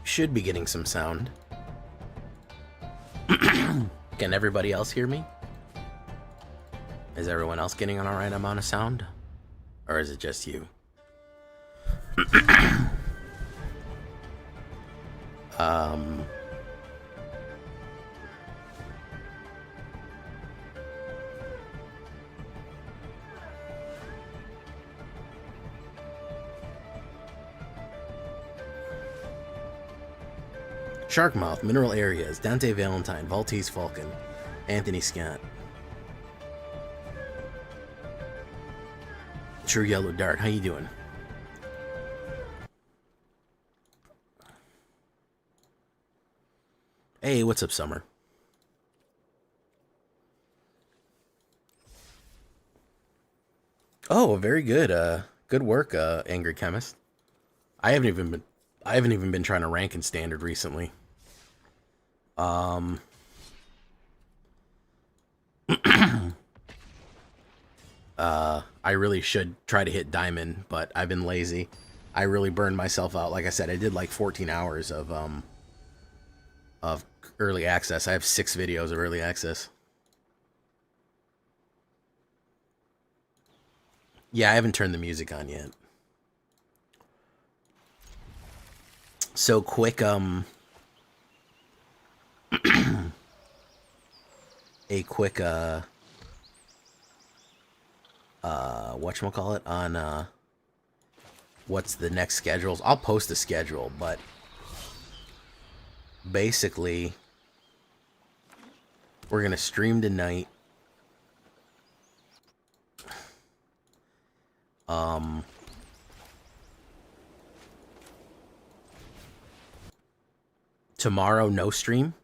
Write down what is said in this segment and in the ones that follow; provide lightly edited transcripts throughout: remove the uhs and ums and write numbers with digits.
Should be getting some sound. Can everybody else hear me? Is everyone else getting an alright amount of sound? Or is it just you? Sharkmouth, Mineral Areas, Dante Valentine, Valtese Falcon, Anthony Scott. True Yellow Dart, how you doing? Hey, what's up, Summer? Oh, very good. Good work, Angry Chemist. I haven't even been trying to rank in Standard recently. I really should try to hit Diamond, but I've been lazy. I really burned myself out. Like I said, I did like 14 hours of early access. I have 6 videos of early access. Yeah, I haven't turned the music on yet. So quick, a quick, whatchamacallit, on, what's the next schedules. I'll post the schedule, but basically, we're going to stream tonight. Tomorrow, no stream.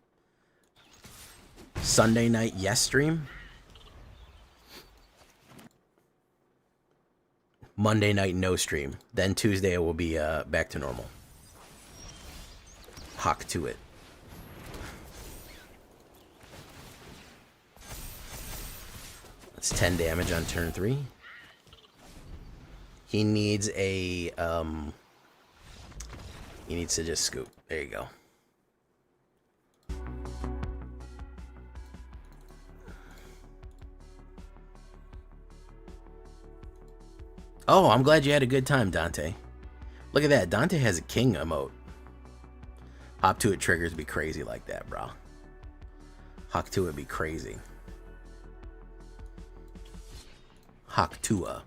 Sunday night, yes stream. Monday night, no stream. Then Tuesday, it will be back to normal. Hawk to it. That's 10 damage on turn 3. He needs a, he needs to just scoop. There you go. Oh, I'm glad you had a good time, Dante. Look at that. Dante has a king emote. Hop to it triggers be crazy like that, bro. Hawk to it be crazy. Hawk to a.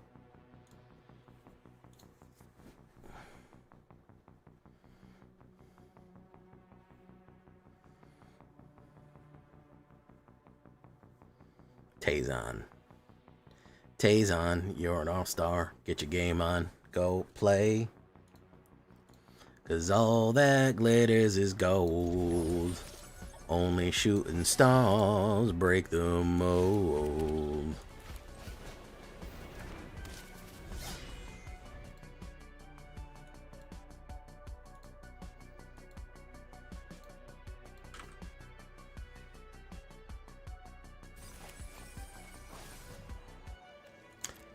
Tazon. Tazon, you're an all-star. Get your game on. Go play. 'Cause all that glitters is gold. Only shooting stars break the mold.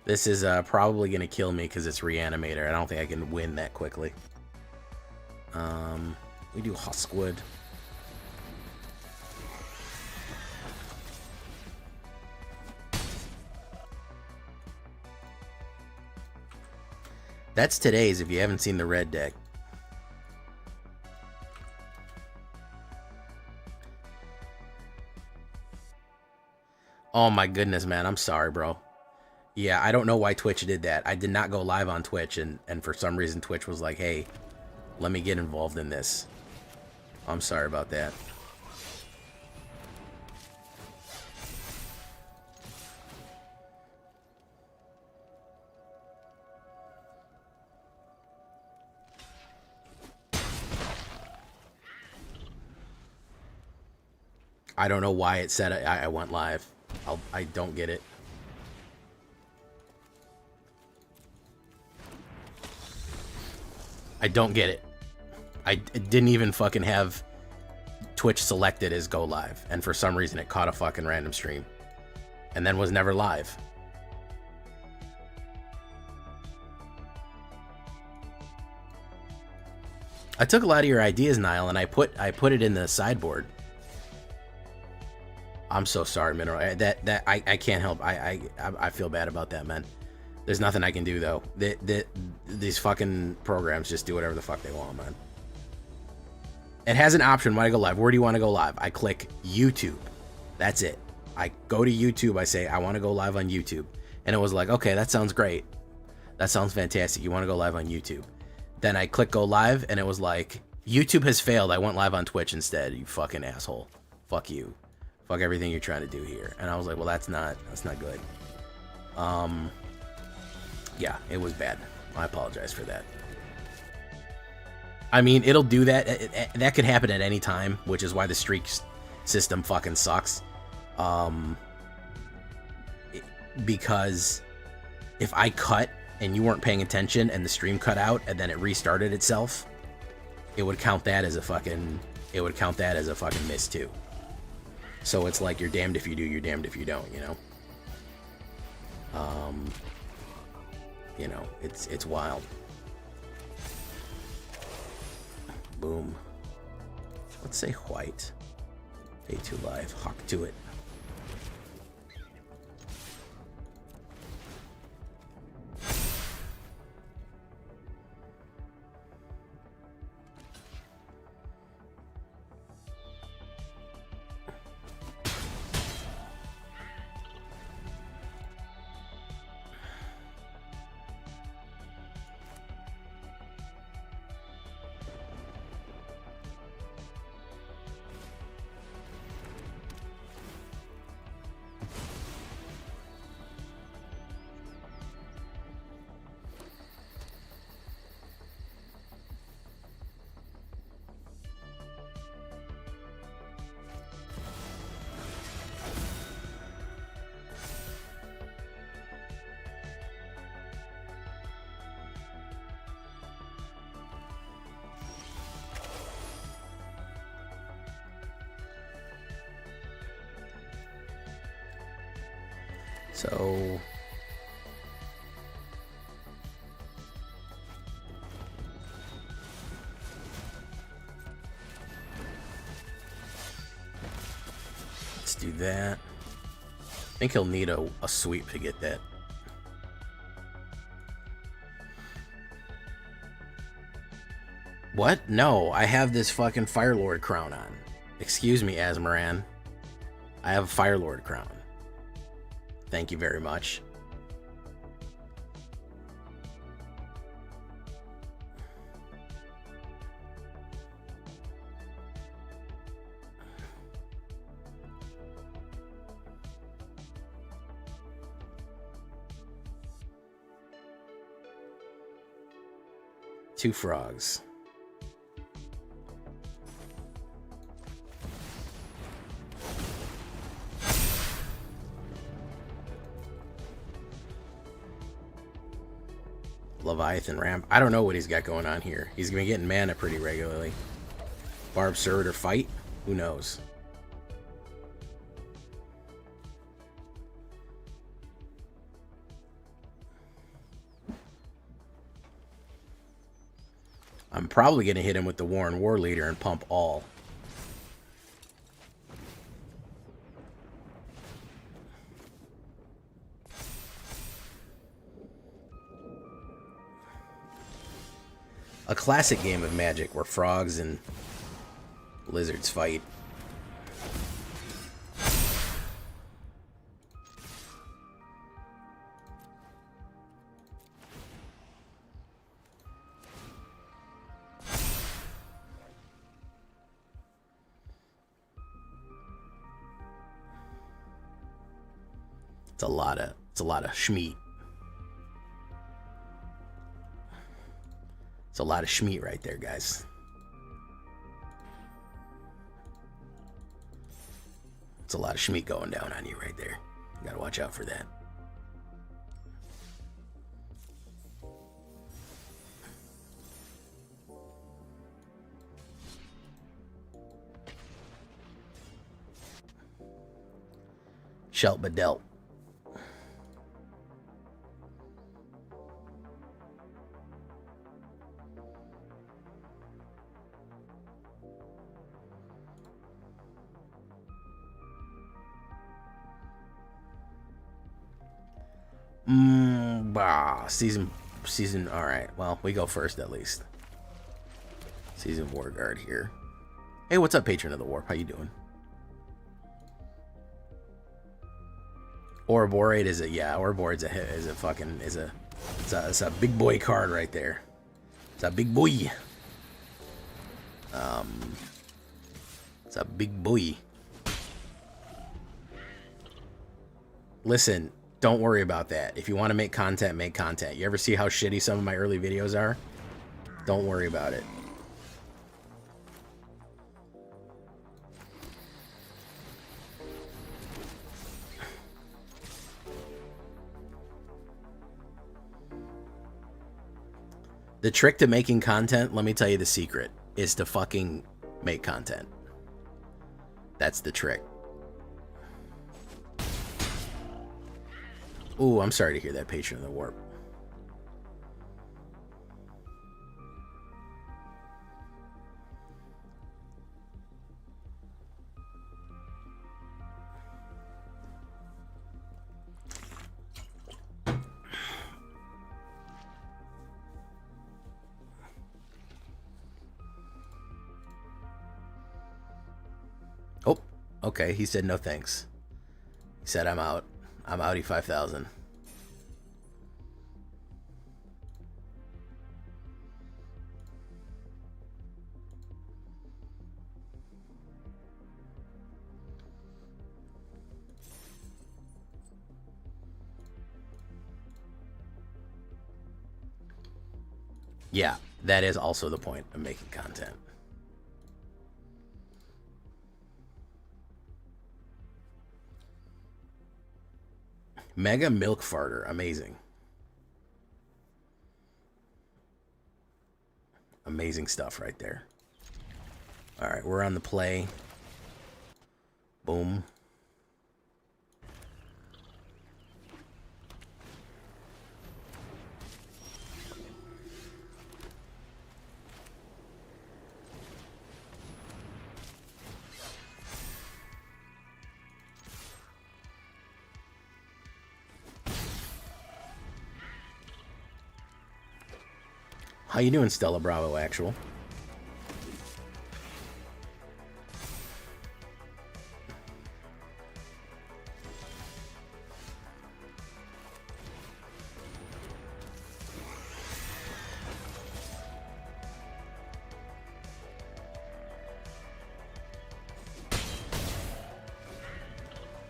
This is probably going to kill me because it's Reanimator. I don't think I can win that quickly. We do Huskwood. That's today's if you haven't seen the red deck. Oh my goodness, man. I'm sorry, bro. Yeah, I don't know why Twitch did that. I did not go live on Twitch, and for some reason Twitch was like, hey, let me get involved in this. I'm sorry about that. I don't know why it said I went live. I don't get it. I don't get it. I didn't even fucking have Twitch selected as go live, and for some reason it caught a fucking random stream and then was never live. I took a lot of your ideas, Niall, and I put it in the sideboard. I'm so sorry, Mineral. I can't help. I feel bad about that, man. There's nothing I can do though. These fucking programs just do whatever the fuck they want, man. It has an option when I go live. Where do you want to go live? I click YouTube. That's it. I go to YouTube. I say I want to go live on YouTube, and it was like, okay, that sounds great. That sounds fantastic. You want to go live on YouTube? Then I click go live, and it was like, YouTube has failed. I went live on Twitch instead. You fucking asshole. Fuck you. Fuck everything you're trying to do here. And I was like, well, that's not good. Yeah, it was bad. I apologize for that. I mean, it'll do that. That could happen at any time, which is why the streak system fucking sucks. Because if I cut and you weren't paying attention and the stream cut out and then it restarted itself, it would count that as a fucking miss too. So it's like you're damned if you do, you're damned if you don't, you know? You know, it's wild. Boom. Let's say white. Pay 2 live. Hawk to it. So let's do that. I think he'll need a sweep to get that. What? No, I have this fucking Firelord crown on. Excuse me, Azmoran. I have a Firelord crown. Thank you very much. Two frogs. Leviathan ramp. I don't know what he's got going on here. He's been getting mana pretty regularly. Barb Surd or fight? Who knows? I'm probably going to hit him with the Warren War Leader and pump all. A classic game of Magic where frogs and lizards fight. It's a lot of schmeat. It's a lot of schmeat right there, guys. It's a lot of schmeat going down on you right there. You gotta watch out for that. Shelt but dealt. Season. All right. Well, we go first at least. Season War Guard here. Hey, what's up, Patron of the Warp? How you doing? Ouroborate is it's a big boy card right there. It's a big boy. It's a big boy. Listen, don't worry about that. If you want to make content, make content. You ever see how shitty some of my early videos are? Don't worry about it. The trick to making content, let me tell you the secret, is to fucking make content. That's the trick. Ooh, I'm sorry to hear that, Patron of the Warp. Oh, okay, he said no thanks. He said I'm out. I'm outie 5,000. Yeah, that is also the point of making content. Mega Milk Farter, amazing. Amazing stuff right there. All right, we're on the play. Boom. How you doing, Stella Bravo Actual?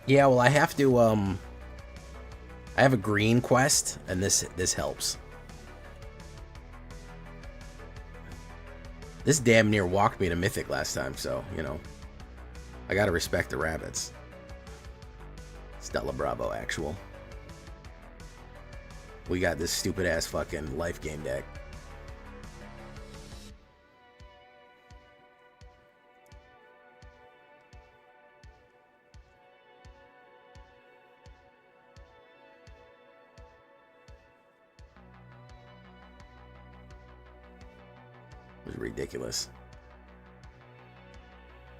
Yeah, well, I have to, I have a green quest, and this helps. This damn near walked me to Mythic last time, so, you know, I gotta respect the rabbits. Stella Bravo Actual. We got this stupid-ass fucking life game deck. It was ridiculous.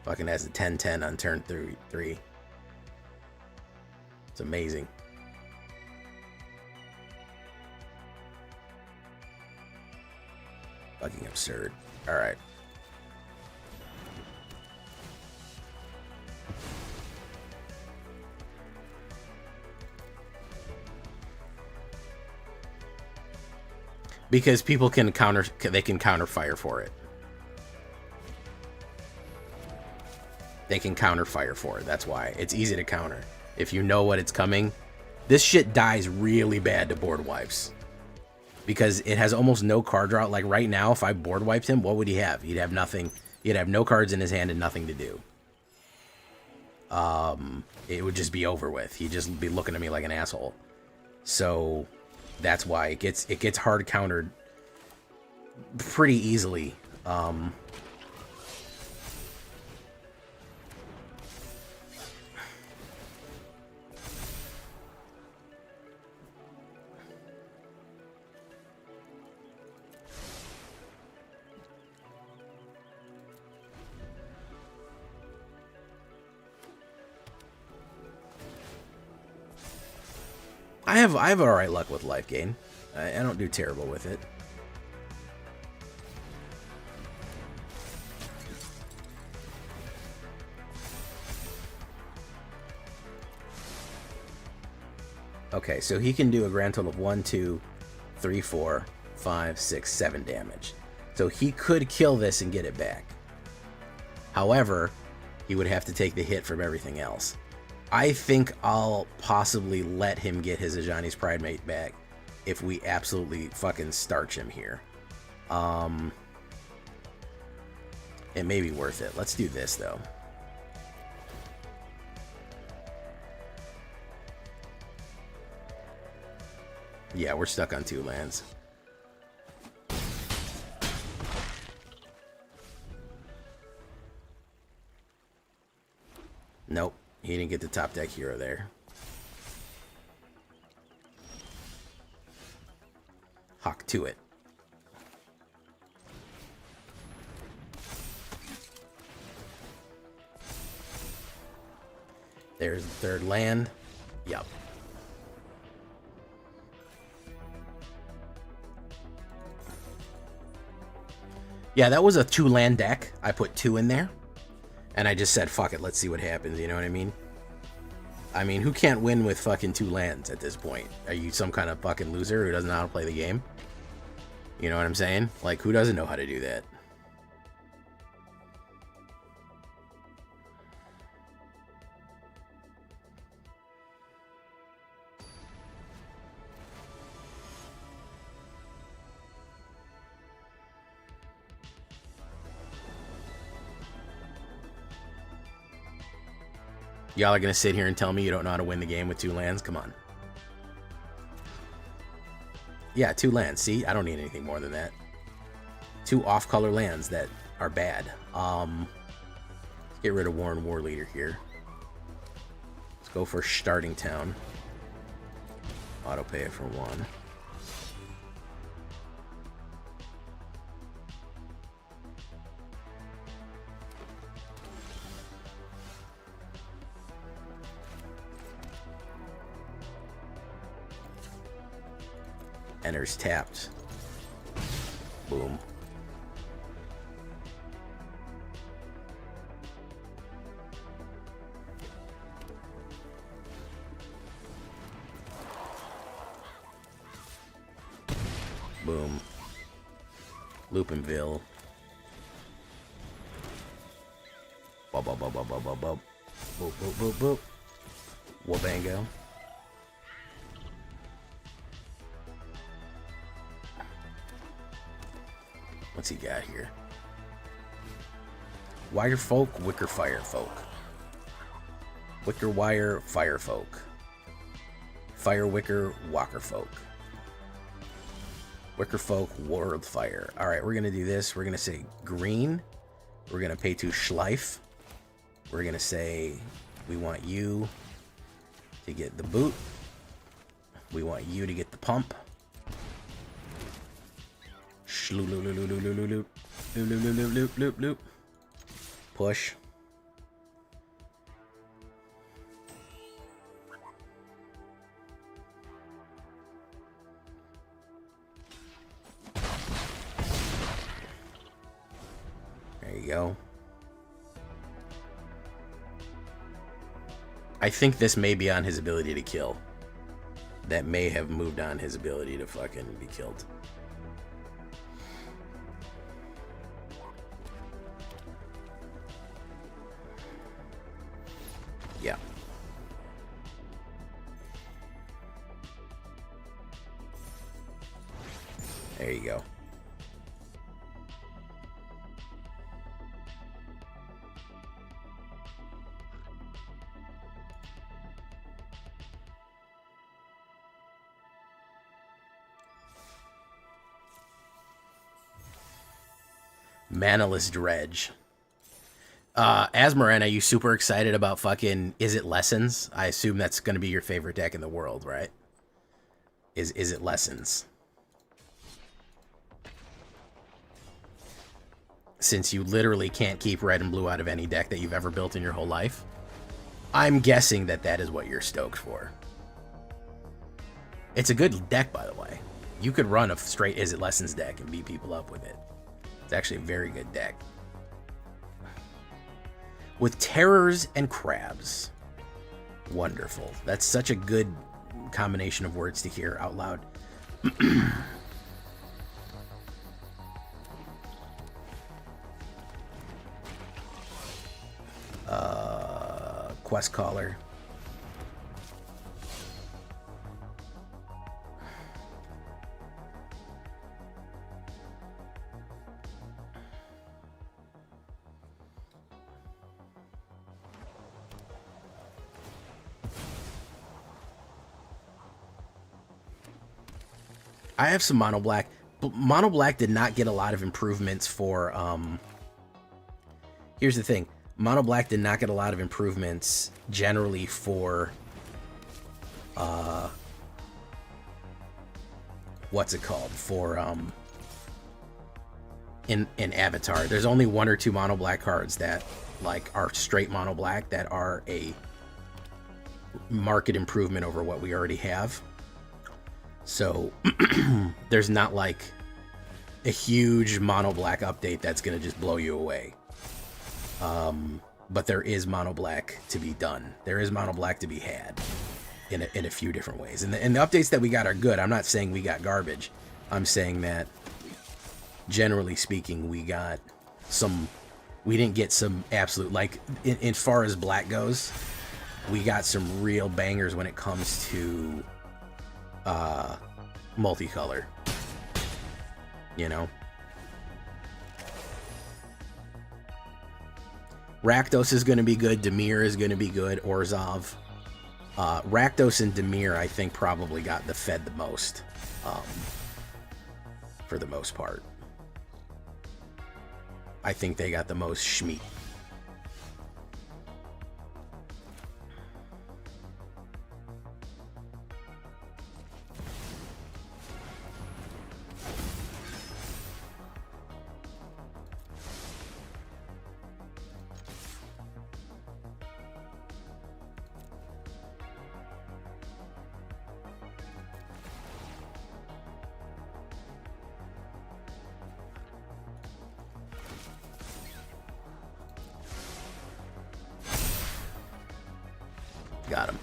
Fucking has a 10-10 on turn 3. It's amazing. Fucking absurd. Alright. Because people can counter fire for it. They can counter fire for it. That's why. It's easy to counter. If you know what it's coming. This shit dies really bad to board wipes. Because it has almost no card draw. Like right now, if I board wiped him, what would he have? He'd have nothing. He'd have no cards in his hand and nothing to do. It would just be over with. He'd just be looking at me like an asshole. So that's why it gets hard countered pretty easily. I have alright luck with life gain. I don't do terrible with it. Okay, so he can do a grand total of 1, 2, 3, 4, 5, 6, 7 damage. So he could kill this and get it back. However, he would have to take the hit from everything else. I think I'll possibly let him get his Ajani's Pridemate back if we absolutely fucking starch him here. It may be worth it. Let's do this, though. Yeah, we're stuck on 2 lands. Nope, he didn't get the top deck hero there. Hawk to it. There's the 3rd land. Yep. Yeah, that was a 2-land deck. I put 2 in there. And I just said, fuck it, let's see what happens, you know what I mean? I mean, who can't win with fucking 2 lands at this point? Are you some kind of fucking loser who doesn't know how to play the game? You know what I'm saying? Like, who doesn't know how to do that? Y'all are gonna sit here and tell me you don't know how to win the game with 2 lands? Come on. Yeah, 2 lands. See? I don't need anything more than that. 2 off-color lands that are bad. Let's get rid of Warren War Leader here. Let's go for Starting Town. Auto pay it for 1. Enters tapped. Boom. Boom. Loopinville. Boop, boop, boop, boop, boop, boop, boop. Boop, boop, boop, boop. Wabango. What's he got here? Wire folk, wicker fire folk. Wicker wire, fire folk. Fire wicker, walker folk. Wicker folk, world fire. Alright, we're gonna do this. We're gonna say green. We're gonna pay to Schleif. We're gonna say we want you to get the boot. We want you to get the pump. Loop, loop, loop, loop, loop, loop, loop, loop, loop, loop, loop, loop. Push. There you go. I think this may be on his ability to kill. That may have moved on his ability to fucking be killed. Yeah. There you go. Manaless Dredge. Asmoran, are you super excited about fucking Is It Lessons? I assume that's going to be your favorite deck in the world, right? Is It Lessons? Since you literally can't keep red and blue out of any deck that you've ever built in your whole life, I'm guessing that that is what you're stoked for. It's a good deck, by the way. You could run a straight Is It Lessons deck and beat people up with it. It's actually a very good deck. With terrors and crabs. Wonderful. That's such a good combination of words to hear out loud. Quest Caller. I have some Mono Black. Mono Black did not get a lot of improvements for, here's the thing. Mono Black did not get a lot of improvements generally for, what's it called? For, in Avatar. There's only 1 or 2 Mono Black cards that, like, are straight Mono Black that are a market improvement over what we already have. So there's not like a huge Mono Black update that's going to just blow you away. But there is Mono Black to be done. There is Mono Black to be had in a few different ways. And the updates that we got are good. I'm not saying we got garbage. I'm saying that generally speaking, we got some, we didn't get some absolute, like in far as Black goes, we got some real bangers when it comes to multicolor, you know. Rakdos is going to be good. Dimir is going to be good. Orzhov. Rakdos and Dimir, I think, probably got fed the most, for the most part. I think they got the most schmeat. Got him.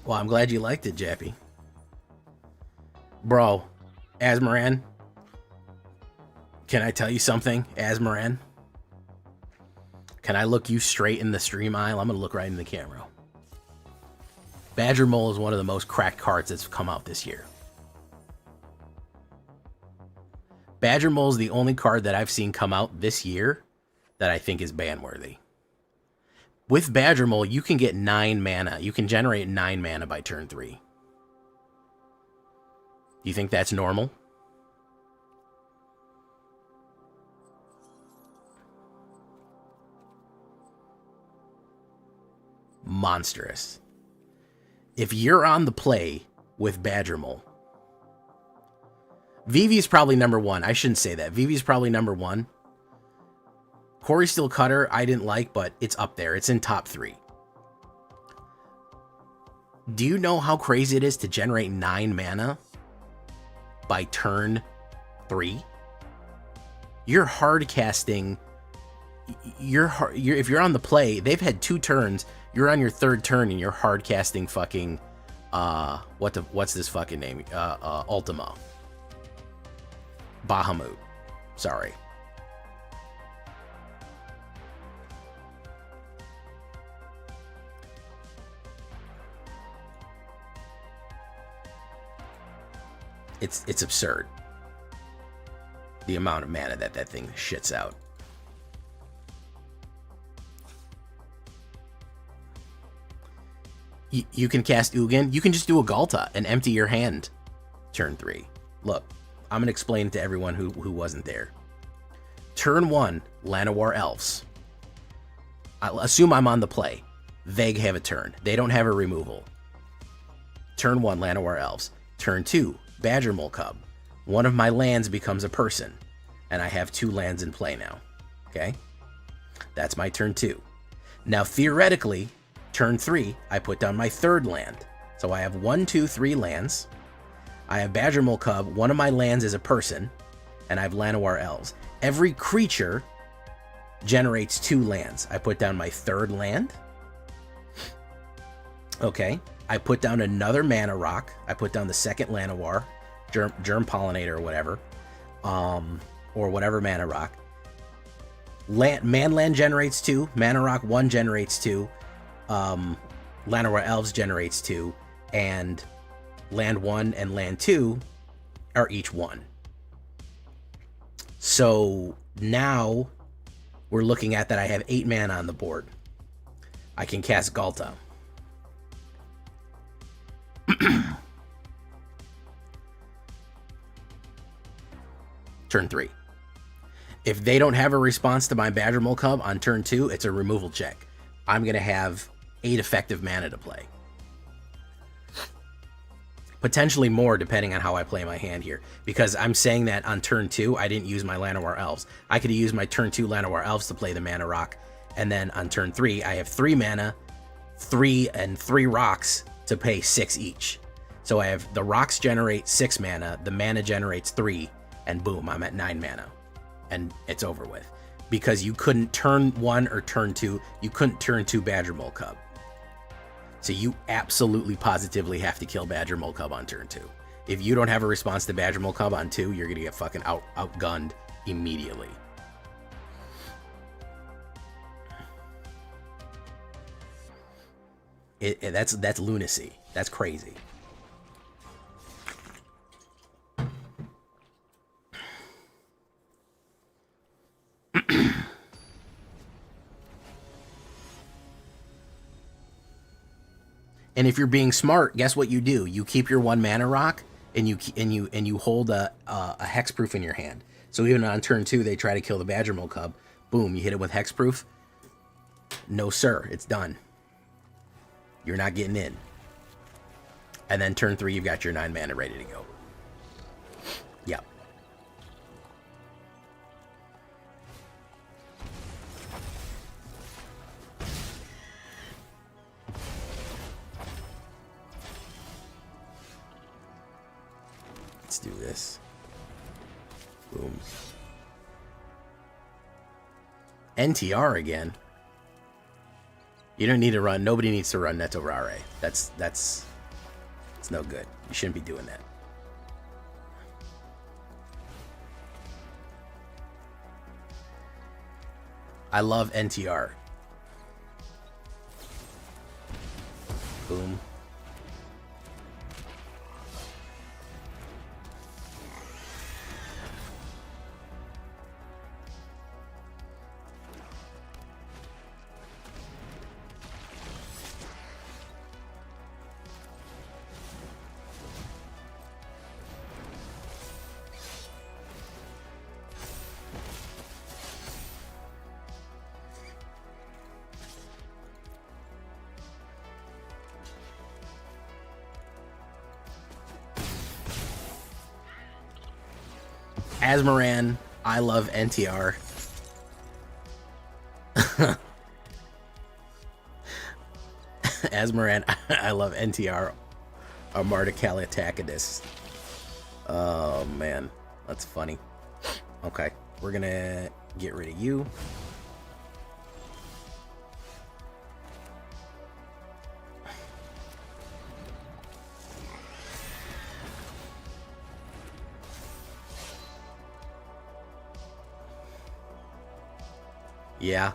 Well, I'm glad you liked it, Jappy. Bro, Asmoran, can I tell you something, Asmoran? Can I look you straight in the stream aisle? I'm going to look right in the camera. Badger Mole is one of the most cracked cards that's come out this year. Badger Mole is the only card that I've seen come out this year that I think is ban-worthy. With Badger Mole, you can get 9 mana. You can generate 9 mana by turn 3. Do you think that's normal? Monstrous. If you're on the play with Badger Mole, Vivi's probably number 1. I shouldn't say that. Vivi's probably number 1. Corey Steel Cutter, I didn't like, but it's up there. It's in top 3. Do you know how crazy it is to generate 9 mana by turn 3? You're hard casting. If you're on the play, they've had 2 turns. You're on your 3rd turn and you're hard casting fucking what's this fucking name? Ultima. Bahamut. Sorry. It's absurd, the amount of mana that thing shits out. You can cast Ugin. You can just do a Galta and empty your hand turn 3. Look, I'm going to explain to everyone who wasn't there. Turn 1, Llanowar Elves. I'll assume I'm on the play. Veg have a turn. They don't have a removal. Turn 1, Llanowar Elves. Turn 2, Badger Mole Cub. One of my lands becomes a person, and I have 2 lands in play now. Okay? That's my turn 2. Now, theoretically, Turn 3, I put down my third land. So I have 1, 2, 3 lands. I have Badger Mole Cub. One of my lands is a person, and I have Llanowar Elves. Every creature generates 2 lands. I put down my third land. Okay. I put down another mana rock. I put down the second Llanowar, Germ Pollinator or whatever, or whatever mana rock. Manland generates 2. Mana rock 1 generates 2. Llanowar Elves generates 2, and land 1 and land 2 are each 1. So now we're looking at that I have 8 mana on the board. I can cast Ghalta. Turn 3. If they don't have a response to my Badger Mole Cub on turn 2, it's a removal check. I'm going to have 8 effective mana to play. Potentially more depending on how I play my hand here. Because I'm saying that on turn 2, I didn't use my Llanowar Elves. I could have used my turn 2 Llanowar Elves to play the mana rock. And then on turn 3, I have 3 mana, 3 and 3 rocks to pay 6 each. So I have the rocks generate 6 mana, the mana generates 3, and boom, I'm at 9 mana. And it's over with. Because you couldn't turn 1 or turn 2, you couldn't turn 2 Badger Mole Cub. So you absolutely positively have to kill Badger Mole Cub on turn 2. If you don't have a response to Badger Mole Cub on 2, you're going to get fucking outgunned immediately. That's lunacy. That's crazy. And if you're being smart, guess what you do? You keep your 1 mana rock, and you hold a hexproof in your hand. So even on turn 2, they try to kill the Badger Mole Cub. Boom, you hit it with hexproof. No sir, it's done. You're not getting in. And then turn 3, you've got your 9 mana ready to go. Yep. Let's do this. Boom. NTR again. You don't need to run. Nobody needs to run Neto Rare. That's it's no good. You shouldn't be doing that. I love NTR. Boom. Azmoran, I love NTR. Azmoran, I love NTR. Amarticalitacadus. Oh man, that's funny. Okay, we're gonna get rid of you. Yeah.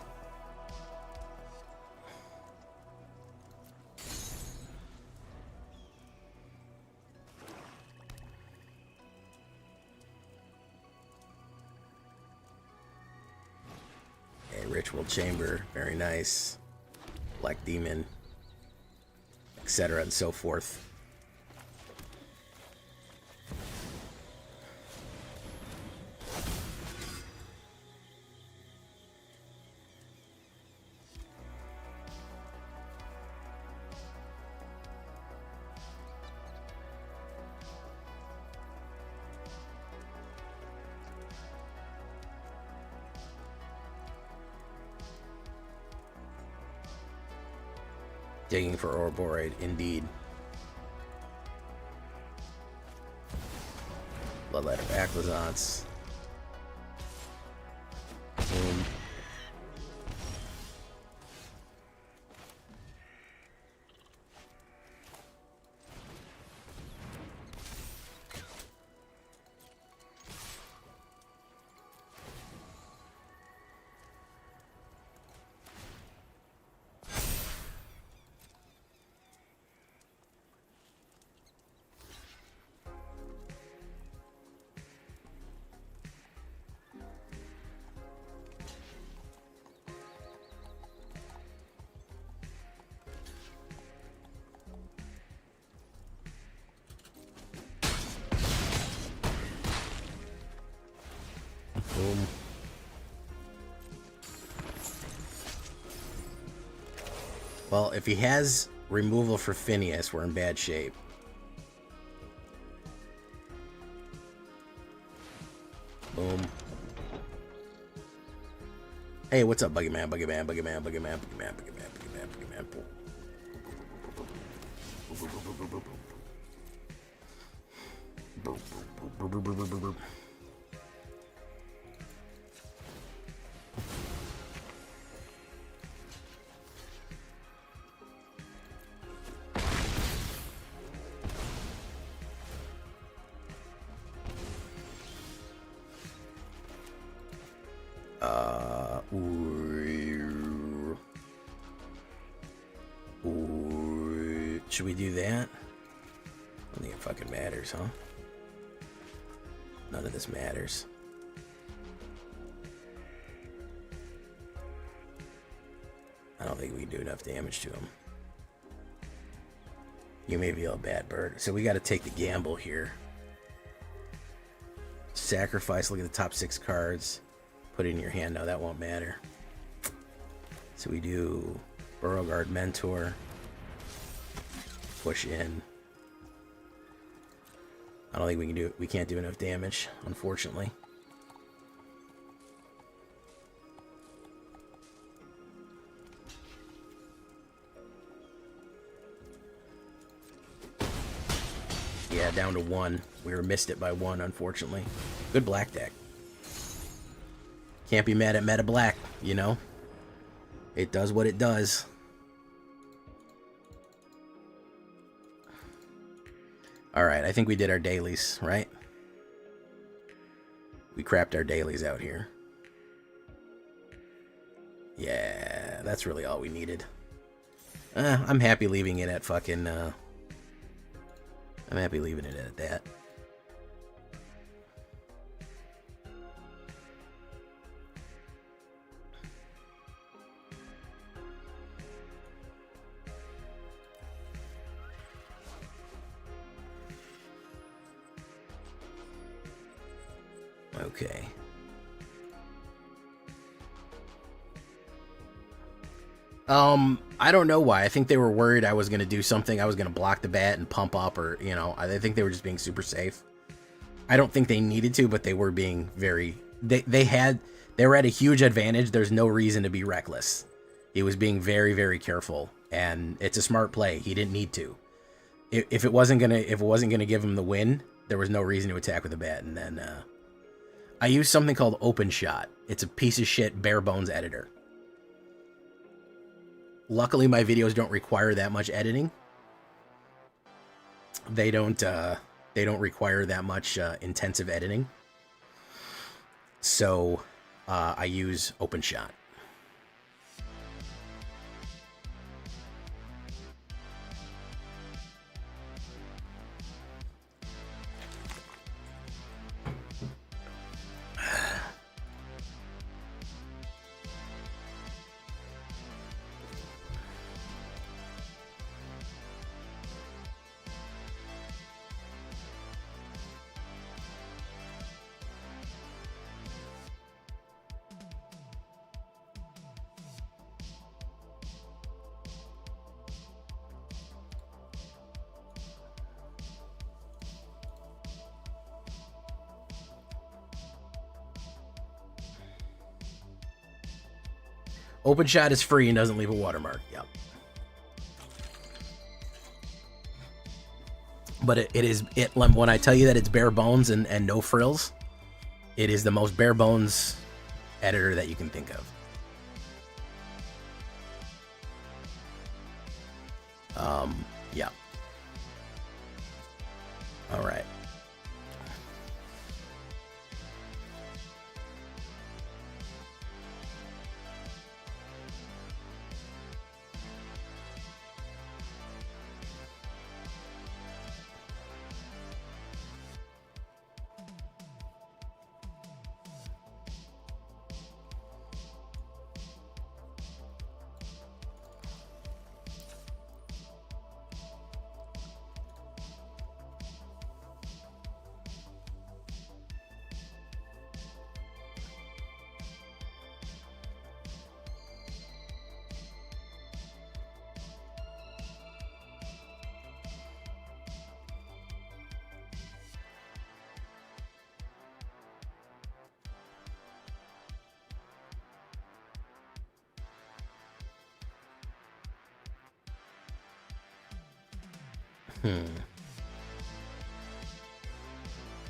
A ritual chamber, very nice. Black demon, etc. and so forth. Digging for Ouroboros, indeed. Bloodlight of Aclazance. Boom. Boom. Well, if he has removal for Phineas, we're in bad shape. Boom. Hey, what's up, Buggy Man? Buggy Man, Buggy Man, Buggy Man, Buggy Man, Buggy Man, Buggy Man, Buggy Man. Should we do that? I don't think it fucking matters, huh? None of this matters. I don't think we can do enough damage to him. You may be a bad bird. So we got to take the gamble here. Sacrifice, look at the top 6 cards. Put it in your hand. No, that won't matter. So we do Beauregard Mentor. Push in. I don't think we can do it. We can't do enough damage, unfortunately. Yeah, down to 1. We missed it by 1, unfortunately. Good black deck. Can't be mad at meta black, you know? It does what it does. Alright, I think we did our dailies, right? We crapped our dailies out here. Yeah, that's really all we needed. I'm happy leaving it at fucking, I'm happy leaving it at that. Okay. I don't know why. I think they were worried I was going to do something. I was going to block the bat and pump up, or, you know, I think they were just being super safe. I don't think they needed to, but they were being very... They were at a huge advantage. There's no reason to be reckless. He was being very, very careful, and it's a smart play. He didn't need to. If it wasn't gonna give him the win, there was no reason to attack with the bat. And then I used something called Open Shot. It's a piece of shit bare bones editor. Luckily, my videos don't require that much editing. They don't require that much intensive editing. So I use Open Shot. Open Shot is free and doesn't leave a watermark. Yep. But when I tell you that it's bare bones and no frills, it is the most bare bones editor that you can think of. Yeah. All right.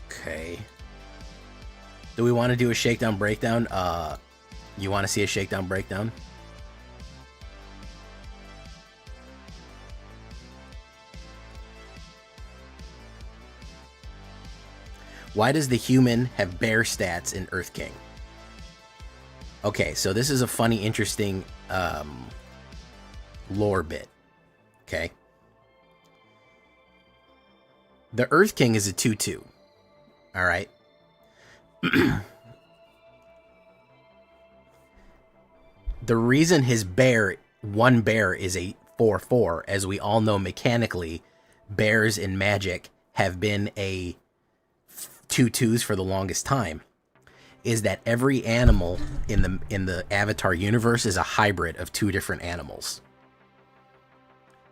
Okay. Do we want to do a shakedown breakdown? You want to see a shakedown breakdown? Why does the human have bear stats in Earth King? Okay, so this is a funny, interesting lore bit. Okay. The Earth King is a 2/2. All right. The reason his one bear is a 4/4, as we all know mechanically, bears in Magic have been a 2/2s for the longest time, is that every animal in the Avatar universe is a hybrid of two different animals.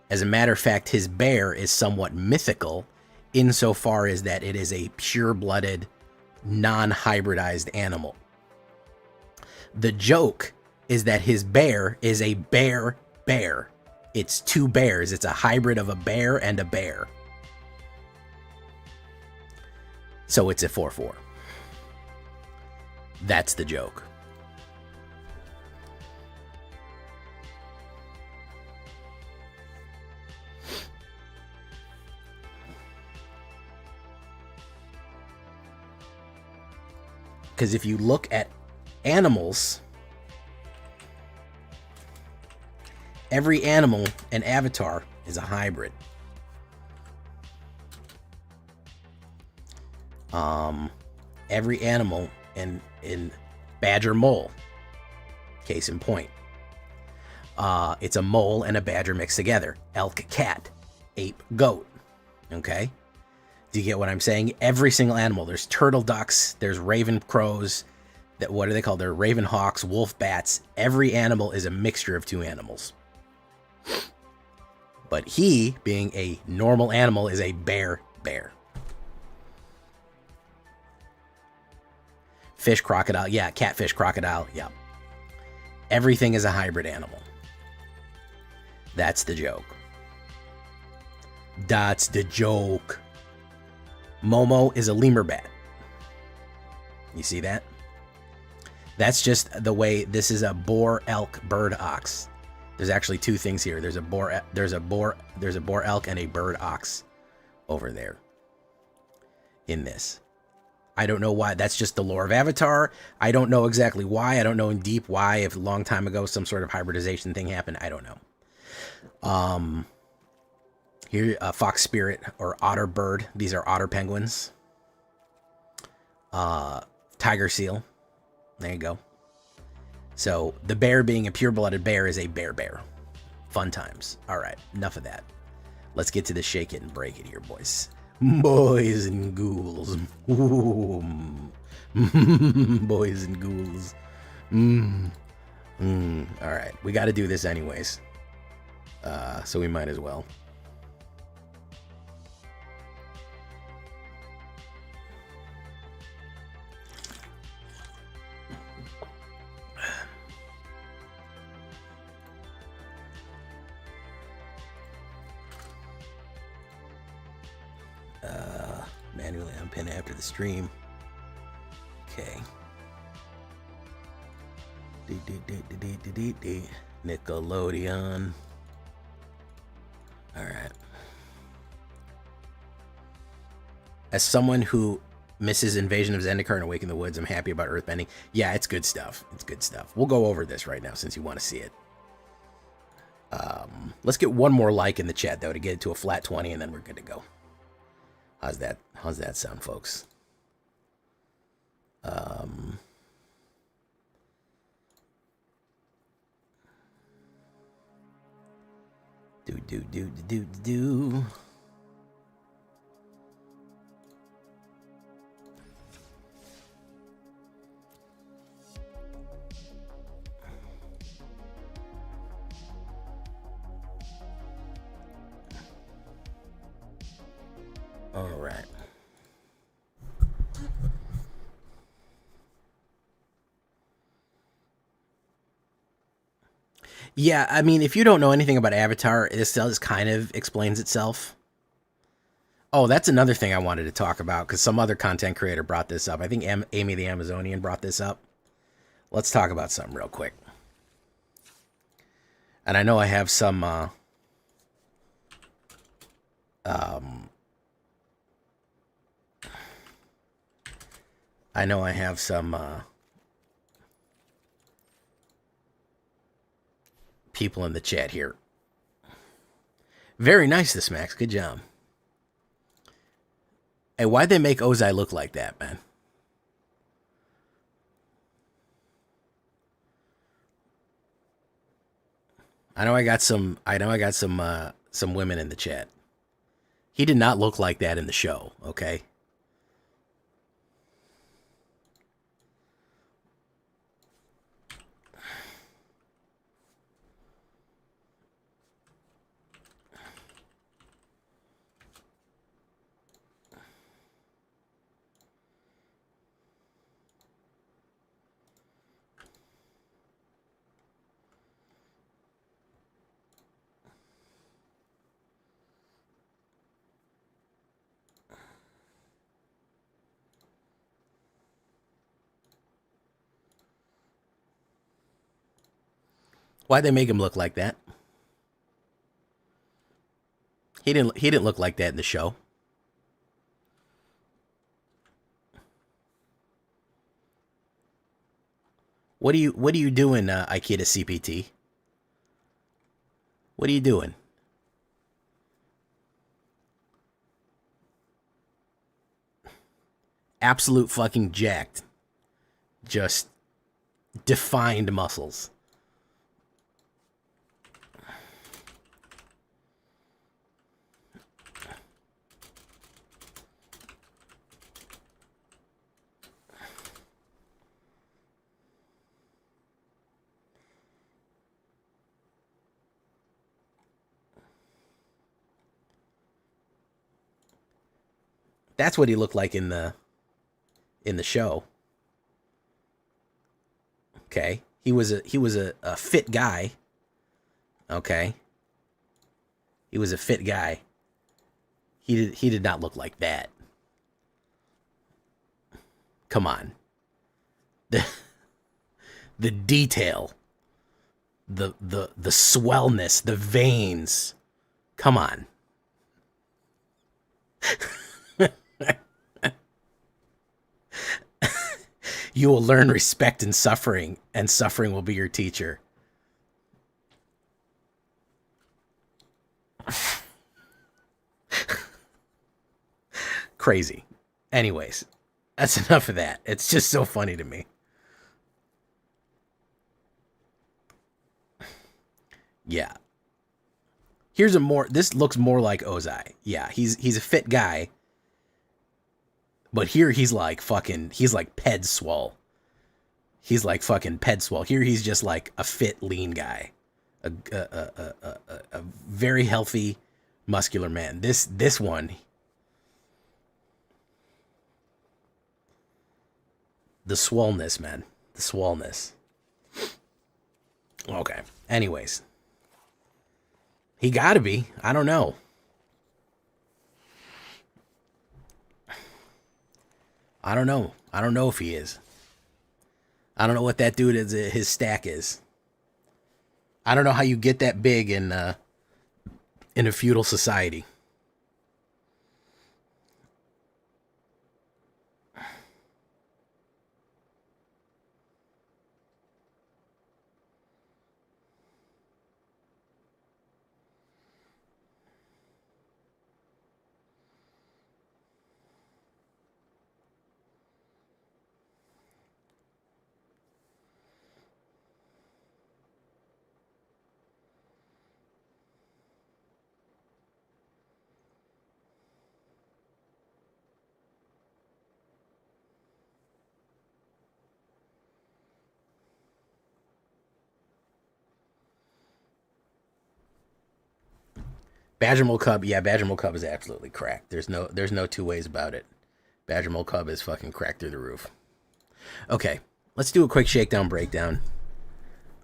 As a matter of fact, his bear is somewhat mythical insofar as that it is a pure-blooded, non-hybridized animal. The joke is that his bear is a bear. It's two bears. It's a hybrid of a bear and a bear. So it's a 4/4. That's the joke. Because if you look at animals, every animal in Avatar is a hybrid. Every animal in Badger Mole, case in point, it's a mole and a badger mixed together. Elk cat, ape goat. Okay, do you get what I'm saying? Every single animal. There's turtle ducks. There's raven crows. What are they called? They're raven hawks, wolf bats. Every animal is a mixture of two animals. But he, being a normal animal, is a bear. Fish, crocodile. Yeah, catfish, crocodile. Yeah. Everything is a hybrid animal. That's the joke. That's the joke. Momo is a lemur bat. You see that? That's just the way this is a boar, elk, bird, ox. There's actually two things here. There's a boar elk and a bird ox over there in this. I don't know why. That's just the lore of Avatar. I don't know exactly why. I don't know in deep why. If a long time ago some sort of hybridization thing happened, I don't know. Here, fox spirit or otter bird. These are otter penguins. Tiger seal. There you go. So the bear, being a pure-blooded bear, is a bear. Fun times. All right, enough of that. Let's get to the shake it and break it here, boys. Boys and ghouls. Ooh. Boys and ghouls. All right, we got to do this anyways. So we might as well. Manually unpin after the stream. Okay. Nickelodeon. All right. As someone who misses Invasion of Zendikar and Awaken the Woods, I'm happy about Earthbending. Yeah, it's good stuff. It's good stuff. We'll go over this right now since you want to see it. Let's get one more like in the chat, though, to get it to a flat 20, and then we're good to go. How's that sound, folks? Do. All right. Yeah, I mean, if you don't know anything about Avatar, this just kind of explains itself. Oh, that's another thing I wanted to talk about, because some other content creator brought this up. I think Amy the Amazonian brought this up. Let's talk about something real quick. And I know I have some... I know I have some... people in the chat here. Very nice, this Max. Good job. Hey, why'd they make Ozai look like that, man? I know I got some women in the chat. He did not look like that in the show, okay? Why'd they make him look like that? He didn't look like that in the show. What are you doing, Ikeda CPT? What are you doing? Absolute fucking jacked. Just defined muscles. That's what he looked like in the show. Okay. He was a fit guy. Okay. He was a fit guy. He did not look like that. Come on. The detail. The swellness, the veins. Come on. You will learn respect in suffering, and suffering will be your teacher. Crazy. Anyways, that's enough of that. It's just so funny to me. Yeah. This looks more like Ozai. Yeah, he's a fit guy. But here he's like Ped Swole. He's like fucking Ped Swole. Here he's just like a fit, lean guy. A very healthy, muscular man. This one, the swollenness, man. The swollenness. Okay. Anyways. He gotta be. I don't know. I don't know. I don't know if he is. I don't know what that dude is. His stack is. I don't know how you get that big in a feudal society. Badgermole Cub, yeah, Badgermole Cub is absolutely cracked. There's no two ways about it. Badgermole Cub is fucking cracked through the roof. Okay, let's do a quick shakedown breakdown.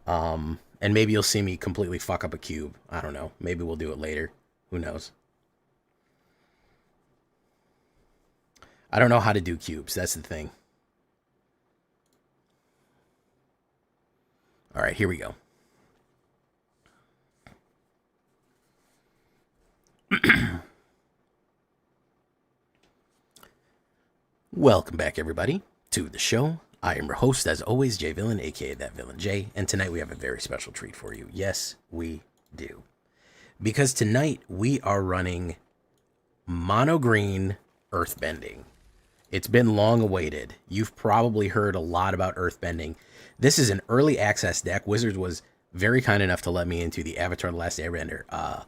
And maybe you'll see me completely fuck up a cube. I don't know. Maybe we'll do it later. Who knows? I don't know how to do cubes. That's the thing. All right, here we go. Welcome back, everybody, to the show. I am your host, as always, J Villain, aka That Villain J, and tonight we have a very special treat for you. Yes, we do. Because tonight we are running mono green earthbending. It's been long awaited. You've probably heard a lot about earthbending. This is an early access deck. Wizards was very kind enough to let me into the Avatar: The Last Airbender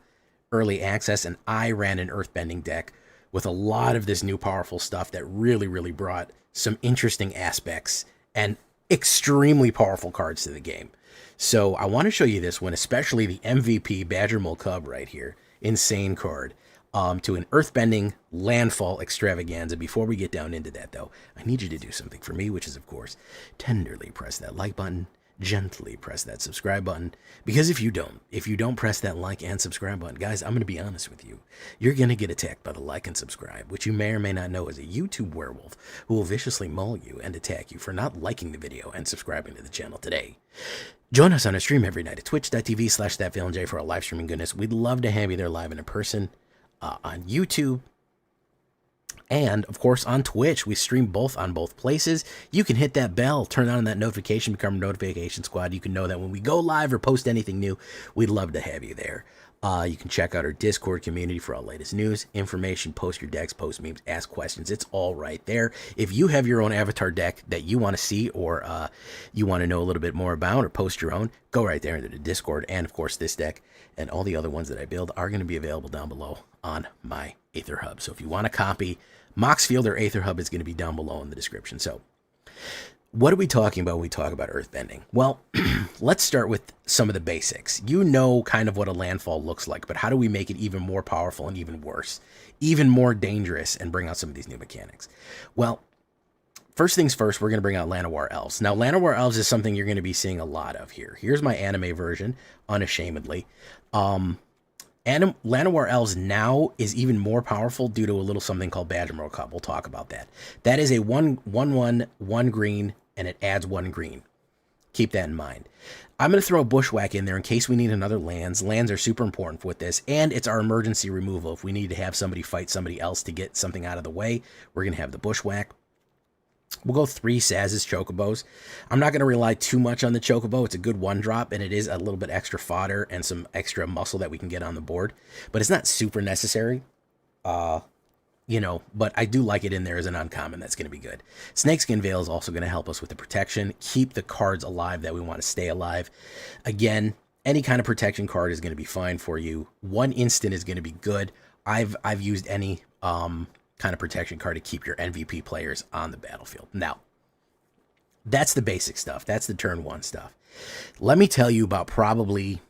early access, and I ran an earthbending deck with a lot of this new powerful stuff that really brought some interesting aspects and extremely powerful cards to the game. So I want to show you this one, especially the MVP Badgermole Cub right here. Insane card. To an earthbending landfall extravaganza. Before we get down into that, though, I need you to do something for me, which is, of course, tenderly press that like button, gently press that subscribe button, because if you don't press that like and subscribe button, guys, I'm going to be honest with you, you're going to get attacked by the like and subscribe, which you may or may not know is a YouTube werewolf who will viciously maul you and attack you for not liking the video and subscribing to the channel today. Join us on a stream every night at twitch.tv/thatvillainj for our live streaming goodness. We'd love to have you there live and in person. On YouTube, and of course on Twitch. We stream both on both places. You can hit that bell, turn on that notification, become a notification squad. You can know that when we go live or post anything new, we'd love to have you there. You can check out our Discord community for all latest news, information, post your decks, post memes, ask questions. It's all right there. If you have your own avatar deck that you want to see, or you want to know a little bit more about, or post your own, go right there into the Discord. And of course, this deck and all the other ones that I build are going to be available down below on my AetherHub. So if you want a copy, Moxfield or AetherHub is going to be down below in the description. So what are we talking about when we talk about earthbending? Well, let's start with some of the basics. You know kind of what a landfall looks like, but how do we make it even more powerful and even worse, even more dangerous, and bring out some of these new mechanics? Well, first things first, we're going to bring out Llanowar Elves. Now, Llanowar Elves is something you're going to be seeing a lot of here. Here's my anime version, unashamedly. Llanowar Elves now is even more powerful due to a little something called Badgermole Cub. We'll talk about that. That is a 1/1 green, and it adds 1 green. Keep that in mind. I'm going to throw a Bushwhack in there in case we need another lands. Lands are super important with this, and it's our emergency removal. If we need to have somebody fight somebody else to get something out of the way, we're going to have the Bushwhack. We'll go 3 Saz's Chocobos. I'm not going to rely too much on the Chocobo. It's a good 1-drop, and it is a little bit extra fodder and some extra muscle that we can get on the board. But it's not super necessary. You know, but I do like it in there as an uncommon. That's going to be good. Snakeskin Veil is also going to help us with the protection. Keep the cards alive that we want to stay alive. Again, any kind of protection card is going to be fine for you. 1 instant is going to be good. I've used any kind of protection card to keep your MVP players on the battlefield. Now, that's the basic stuff. That's the turn 1 stuff. Let me tell you about probably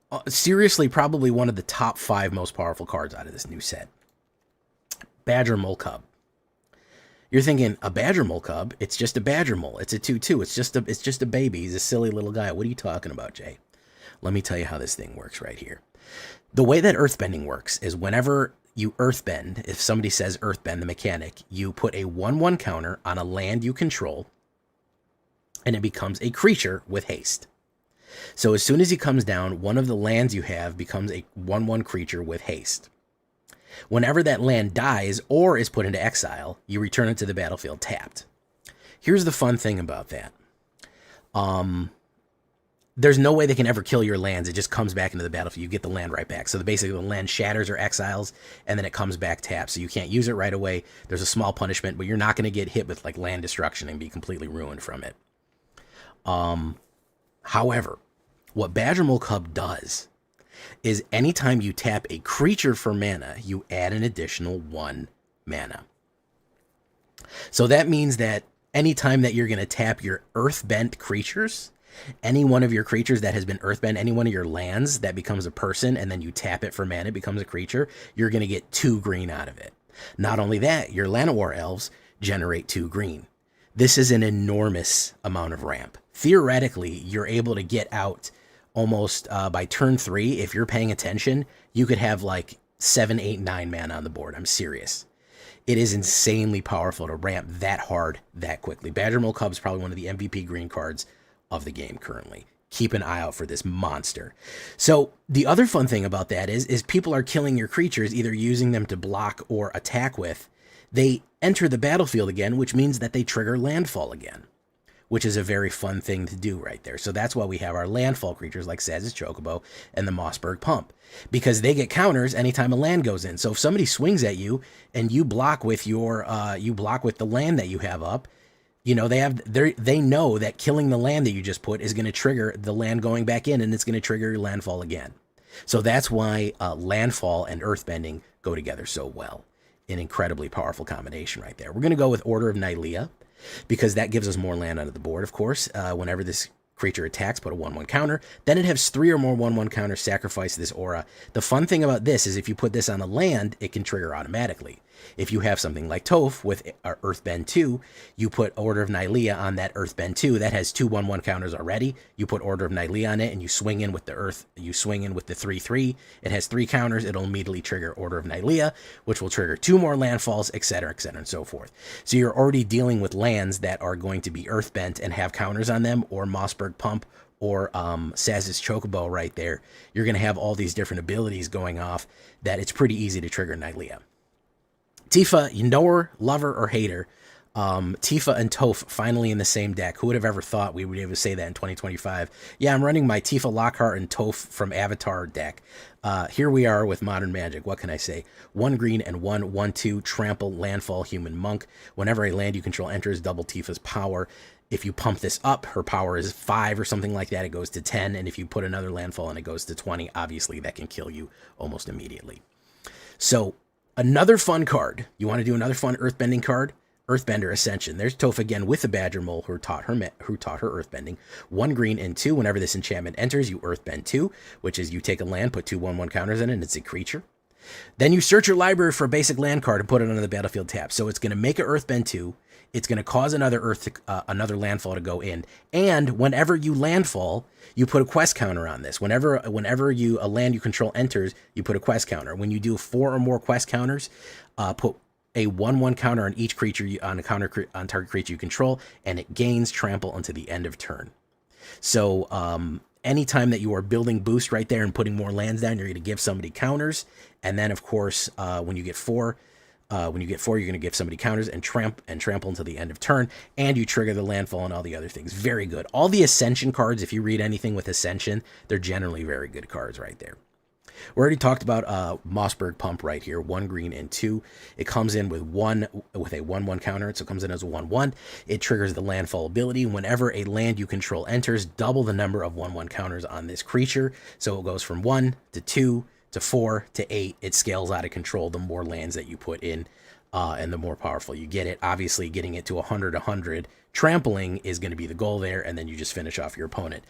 one of the top 5 most powerful cards out of this new set. Badgermole Cub. You're thinking, a Badgermole Cub? It's just a Badgermole. It's a 2/2. It's just a baby. He's a silly little guy. What are you talking about, Jay? Let me tell you how this thing works right here. The way that earthbending works is whenever you earthbend. If somebody says earthbend, the mechanic, you put a 1/1 counter on a land you control, and it becomes a creature with haste. So as soon as he comes down, one of the lands you have becomes a 1/1 creature with haste. Whenever that land dies or is put into exile, you return it to the battlefield tapped. Here's the fun thing about that. There's no way they can ever kill your lands. It just comes back into the battlefield. You get the land right back. So basically the land shatters or exiles, and then it comes back tapped. So you can't use it right away. There's a small punishment, but you're not going to get hit with like land destruction and be completely ruined from it. However, what Badgermole Cub does is anytime you tap a creature for mana, you add an additional 1 mana. So that means that anytime that you're going to tap your earthbent creatures, any one of your creatures that has been earthbent, any one of your lands that becomes a person, and then you tap it for mana, it becomes a creature, you're going to get 2 green out of it. Not only that, your Llanowar elves generate 2 green. This is an enormous amount of ramp. Theoretically, you're able to get out almost by turn 3. If you're paying attention, you could have like 7, 8, 9 mana on the board. I'm serious. It is insanely powerful to ramp that hard that quickly. Badgermole Cub is probably one of the MVP green cards of the game currently. Keep an eye out for this monster. So the other fun thing about that is people are killing your creatures, either using them to block or attack with. They enter the battlefield again, which means that they trigger landfall again, which is a very fun thing to do right there. So that's why we have our landfall creatures like Saz's Chocobo and the Mossberg Pump, because they get counters anytime a land goes in. So if somebody swings at you and you block with your the land that you have up, you know, they know that killing the land that you just put is going to trigger the land going back in, and it's going to trigger your landfall again. So that's why landfall and earthbending go together so well. An incredibly powerful combination right there. We're going to go with Order of Nylea, because that gives us more land onto the board, of course. Whenever this creature attacks, put a 1/1 counter. Then it has 3 or more 1/1 counters, sacrifice this aura. The fun thing about this is if you put this on a land, it can trigger automatically. If you have something like Toph with Earthbend 2, you put Order of Nylea on that Earthbend 2. That has 2 1/1 counters already. You put Order of Nylea on it, and you swing in with the Earth. You swing in with the 3/3. It has 3 counters. It'll immediately trigger Order of Nylea, which will trigger 2 more landfalls, etc., and so forth. So you're already dealing with lands that are going to be Earthbent and have counters on them, or Mossberg Pump, or Saz's Chocobo right there. You're going to have all these different abilities going off that it's pretty easy to trigger Nylea. Tifa, you know her, love her, or hate her. Tifa and Toph finally in the same deck. Who would have ever thought we would be able to say that in 2025? Yeah, I'm running my Tifa, Lockhart, and Toph from Avatar deck. Here we are with Modern Magic. What can I say? 1 green and 1/1/2 trample landfall human monk. Whenever a land you control enters, double Tifa's power. If you pump this up, her power is 5 or something like that. It goes to 10. And if you put another landfall and it goes to 20, obviously that can kill you almost immediately. So another fun card. You want to do another fun earthbending card? Earthbender Ascension. There's Toph again with the Badger Mole who taught her earthbending. 1 green and 2. Whenever this enchantment enters, you earthbend 2, which is you take a land, put 2 1/1 counters in it, and it's a creature. Then you search your library for a basic land card and put it on the battlefield tab. So it's going to make an earthbend 2. It's going to cause another another landfall to go in. And whenever you landfall, you put a quest counter on this. Whenever a land you control enters, you put a quest counter. When you do 4 or more quest counters, put a 1/1 counter on each creature on target creature you control, and it gains trample until the end of turn. So anytime that you are building boost right there and putting more lands down, you're going to give somebody counters. And then, of course, when you get 4, you're going to give somebody counters and trample until the end of turn, and you trigger the landfall and all the other things. Very good. All the Ascension cards, if you read anything with Ascension, they're generally very good cards right there. We already talked about Mossberg Pump right here, 1 green and 2. It comes in with a 1/1 counter, so it comes in as a 1/1. It triggers the landfall ability. Whenever a land you control enters, double the number of 1/1 counters on this creature. So it goes from 1 to 2 to 4 to 8. It scales out of control the more lands that you put in, and the more powerful you get it. Obviously, getting it to 100 trampling is going to be the goal there, and then you just finish off your opponent.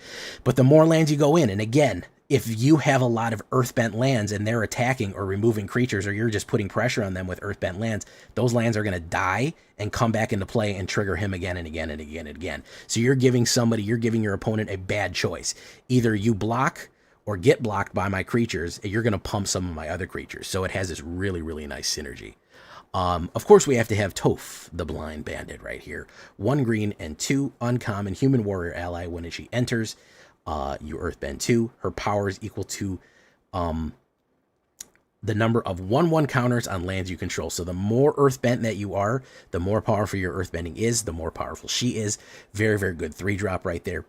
But the more lands you go in, and again, if you have a lot of earthbent lands and they're attacking or removing creatures, or you're just putting pressure on them with earthbent lands, those lands are going to die and come back into play and trigger him again and again and again and again. So you're giving your opponent a bad choice. Either you block or get blocked by my creatures, you're going to pump some of my other creatures. So it has this really, really nice synergy. Of course, we have to have Toph, the Blind Bandit, right here. 1 green and 2 uncommon human warrior ally. When she enters, you earthbend 2. Her power is equal to the number of 1/1 counters on lands you control. So the more earthbent that you are, the more powerful your earthbending is, the more powerful she is. Very, very good 3-drop right there.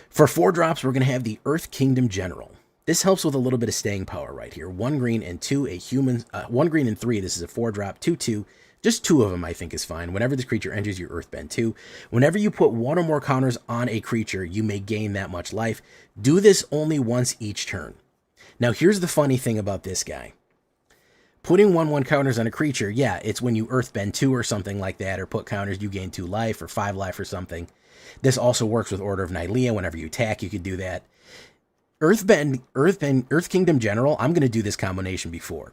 For 4 drops, we're going to have the Earth Kingdom General. This helps with a little bit of staying power right here. 1 green and 2, a human, 1 green and 3. This is a 4-drop, 2/2. Just 2 of them, I think, is fine. Whenever this creature enters, you earthbend 2. Whenever you put 1 or more counters on a creature, you may gain that much life. Do this only once each turn. Now, here's the funny thing about this guy. Putting 1/1 counters on a creature, yeah, it's when you earthbend 2 or something like that, or put counters, you gain 2 life or 5 life or something. This also works with Order of Nylea. Whenever you attack, you could do that. Earth Kingdom General, I'm going to do this combination before.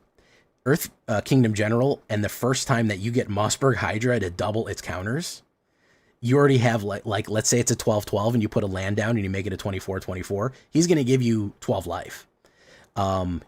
Earth Kingdom General, and the first time that you get Mossberg Hydra to double its counters, you already have, like let's say it's a 12/12 and you put a land down and you make it a 24/24, he's going to give you 12 life.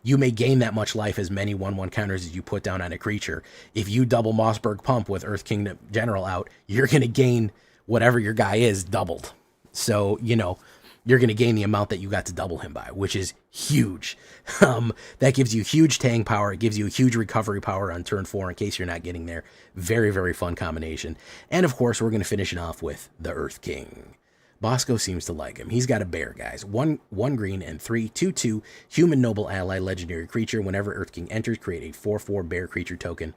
You may gain that much life as many 1/1 counters as you put down on a creature. If you double Mossberg Pump with Earth Kingdom General out, you're going to gain whatever your guy is doubled. So, you know, you're going to gain the amount that you got to double him by, which is huge. That gives you huge tang power. It gives you a huge recovery power on turn 4 in case you're not getting there. Very, very fun combination. And of course, we're going to finish it off with the Earth King. Bosco seems to like him. He's got a bear, guys. 1 green and 3, 2/2, human noble ally, legendary creature. Whenever Earth King enters, create a 4/4 bear creature token.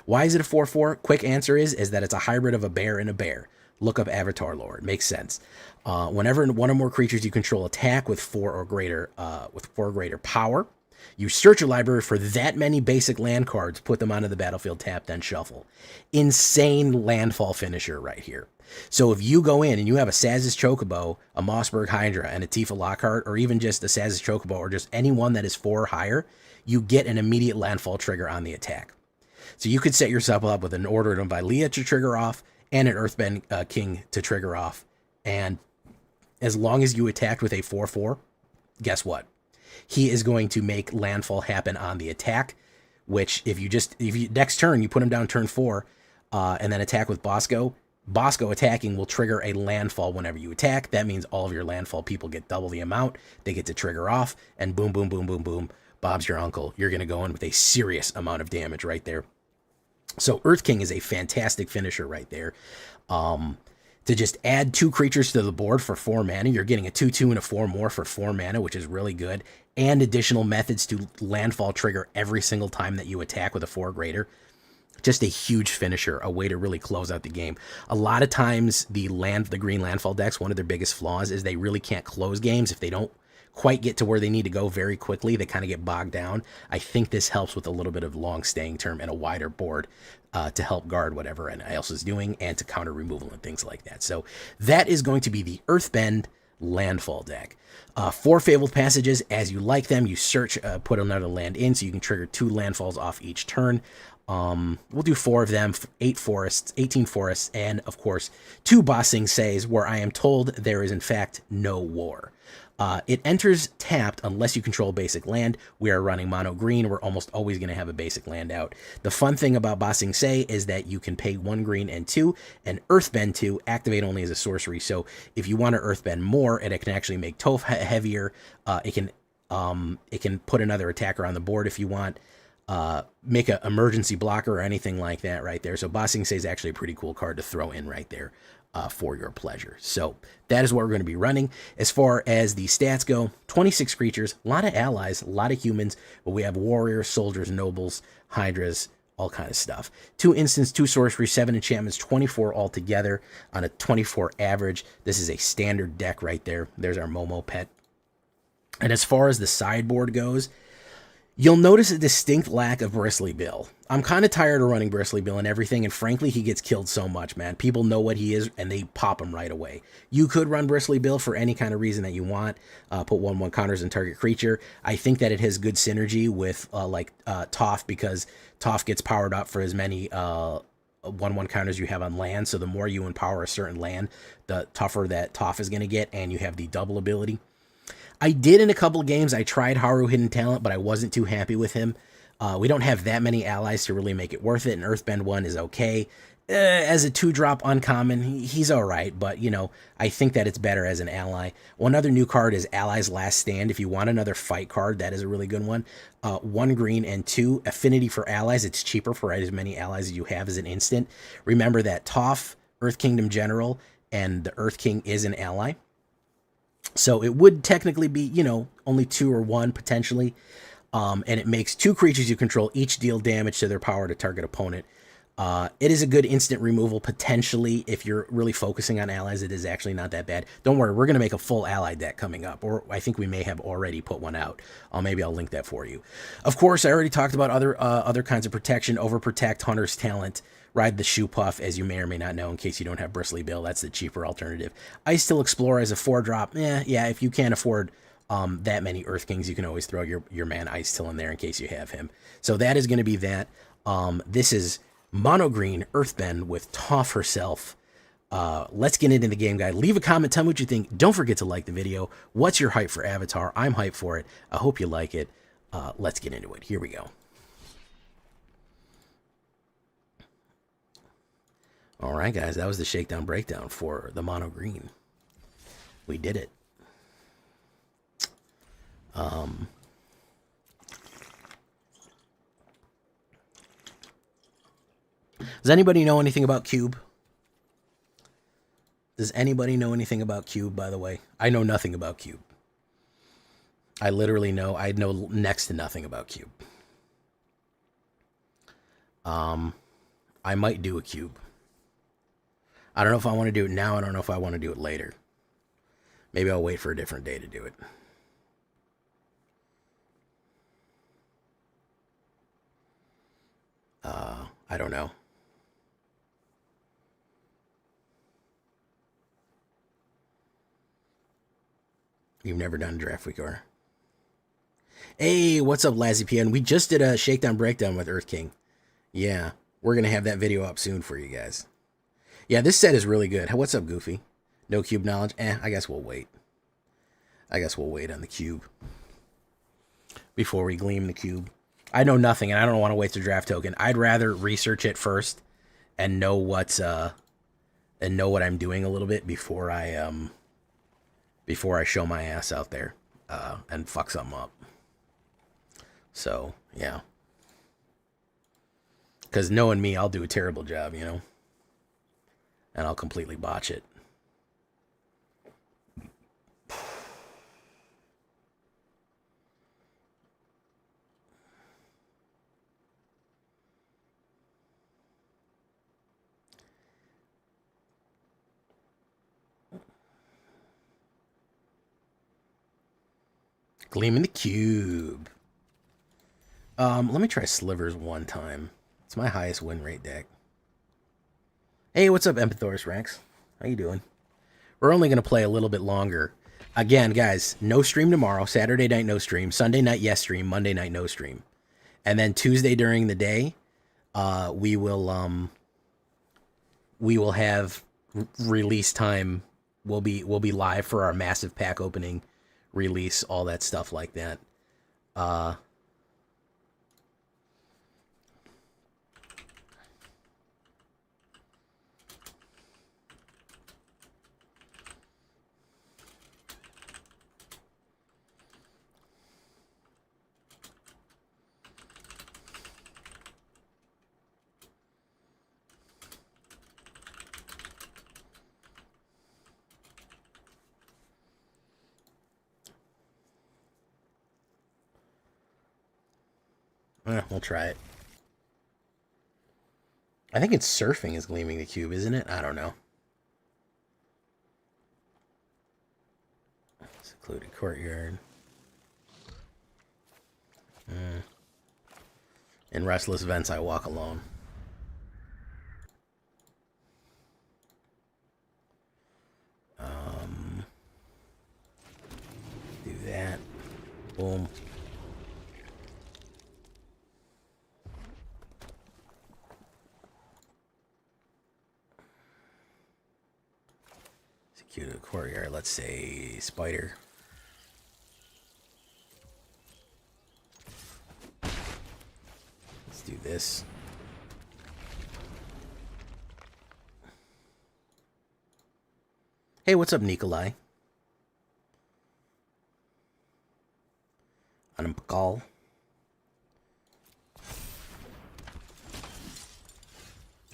Why is it a 4/4? Quick answer is that it's a hybrid of a bear and a bear. Look up Avatar lore. It makes sense. Whenever 1 or more creatures you control attack with 4 or greater power, you search your library for that many basic land cards, put them onto the battlefield, tap, then shuffle. Insane landfall finisher right here. So if you go in and you have a Saz's Chocobo, a Mossberg Hydra, and a Tifa Lockhart, or even just a Saz's Chocobo, or just any one that is 4 or higher, you get an immediate landfall trigger on the attack. So you could set yourself up with an Order of Nylea to trigger off, and an Earthbend King to trigger off. And as long as you attacked with a 4/4, guess what? He is going to make landfall happen on the attack, which if you next turn, you put him down turn 4, and then attack with Bosco attacking will trigger a landfall whenever you attack. That means all of your landfall people get double the amount. They get to trigger off, and boom, boom, boom, boom, boom. Bob's your uncle. You're going to go in with a serious amount of damage right there. So Earth King is a fantastic finisher right there. To just add 2 creatures to the board for 4 mana, you're getting a 2/2 and a 4 more for 4 mana, which is really good. And additional methods to landfall trigger every single time that you attack with a 4 greater. Just a huge finisher, a way to really close out the game. A lot of times the green landfall decks, one of their biggest flaws is they really can't close games if they don't quite get to where they need to go very quickly. They kind of get bogged down. I think this helps with a little bit of long staying term and a wider board to help guard whatever else is doing and to counter removal and things like that. So that is going to be the Earthbend landfall deck. 4 Fabled Passages, as you like them, you search, put another land in so you can trigger 2 landfalls off each turn. We'll do 4 of them, 18 forests, and of course 2 Bossing Says, where I am told there is in fact no war. It enters tapped unless you control basic land. We are running mono green. We're almost always going to have a basic land out. The fun thing about Bossing Say is that you can pay 1 green and 2 and Earthbend 2, activate only as a sorcery. So if you want to Earthbend more, and it can actually make Toph heavier. It can put another attacker on the board if you want. Make an emergency blocker or anything like that right there. So Bossing Say is actually a pretty cool card to throw in right there. For your pleasure. So that is what we're going to be running. As far as the stats go, 26 creatures, a lot of allies, a lot of humans, but we have warriors, soldiers, nobles, hydras, all kind of stuff. 2 instants, 2 sorcery, 7 enchantments, 24 altogether on a 24 average. This is a standard deck right there. There's our Momo pet. And as far as the sideboard goes, you'll notice a distinct lack of Bristly Bill. I'm kind of tired of running Bristly Bill and everything, and frankly, he gets killed so much, man. People know what he is, and they pop him right away. You could run Bristly Bill for any kind of reason that you want. Put 1/1 counters in target creature. I think that it has good synergy with Toph, because Toph gets powered up for as many 1/1 counters you have on land, so the more you empower a certain land, the tougher that Toph is going to get, and you have the double ability. I did in a couple of games. I tried Haru Hidden Talent, but I wasn't too happy with him. We don't have that many allies to really make it worth it, and Earthbend 1 is okay. As a 2-drop uncommon, he's all right, but, you know, I think that it's better as an ally. One other new card is Ally's Last Stand. If you want another fight card, that is a really good one. 1 green and 2 affinity for allies. It's cheaper for as many allies as you have as an instant. Remember that Toph, Earth Kingdom General, and the Earth King is an ally. So it would technically be, you know, only 2 or 1 potentially. And it makes 2 creatures you control each deal damage to their power to target opponent. It is a good instant removal potentially if you're really focusing on allies. It is actually not that bad. Don't worry, we're going to make a full ally deck coming up, or I think we may have already put one out. Maybe I'll link that for you. Of course, I already talked about other kinds of protection. Overprotect, Hunter's Talent, Ride the Shoe Puff, as you may or may not know in case you don't have Bristly Bill. That's the cheaper alternative. Ice Till Explorer as a 4-drop. Yeah, if you can't afford that many Earth Kings, you can always throw your man Ice Till in there in case you have him. So that is going to be that. This is Mono Green Earthbend with Toph herself. Let's get into the game, guy. Leave a comment. Tell me what you think. Don't forget to like the video. What's your hype for Avatar? I'm hyped for it. I hope you like it. Let's get into it. Here we go. All right, guys. That was the shakedown breakdown for the Mono Green. We did it. Does anybody know anything about Cube? Does anybody know anything about Cube, by the way? I know nothing about Cube. I know next to nothing about Cube. I might do a Cube. I don't know if I want to do it now. I don't know if I want to do it later. Maybe I'll wait for a different day to do it. I don't know. You've never done Draft Week, or? Hey, what's up, Lazzy PN? We just did a shakedown breakdown with Earth King. Yeah, we're going to have that video up soon for you guys. Yeah, this set is really good. What's up, Goofy? No Cube knowledge? I guess we'll wait. I guess we'll wait on the Cube before we gleam the Cube. I know nothing, and I don't want to waste a draft token. I'd rather research it first and know what's and know what I'm doing a little bit before I show my ass out there and fuck something up. So yeah, because knowing me, I'll do a terrible job, you know, and I'll completely botch it. Gleaming the Cube. Let me try Slivers one time. It's my highest win rate deck. Hey, what's up, Empathoris Rex? How you doing? We're only going to play a little bit longer. Again, guys, no stream tomorrow. Saturday night, no stream. Sunday night, yes stream. Monday night, no stream. And then Tuesday during the day, we will have release time. We'll be live for our massive pack opening, release, all that stuff like that. We'll try it. I think it's Surfing is Gleaming the Cube, isn't it? I don't know. Secluded Courtyard. In Restless Vents, I Walk Alone. Do that. Boom. Secluded Courtyard, let's say Spider. this. Hey, what's up, Nikolai? I'm Karl.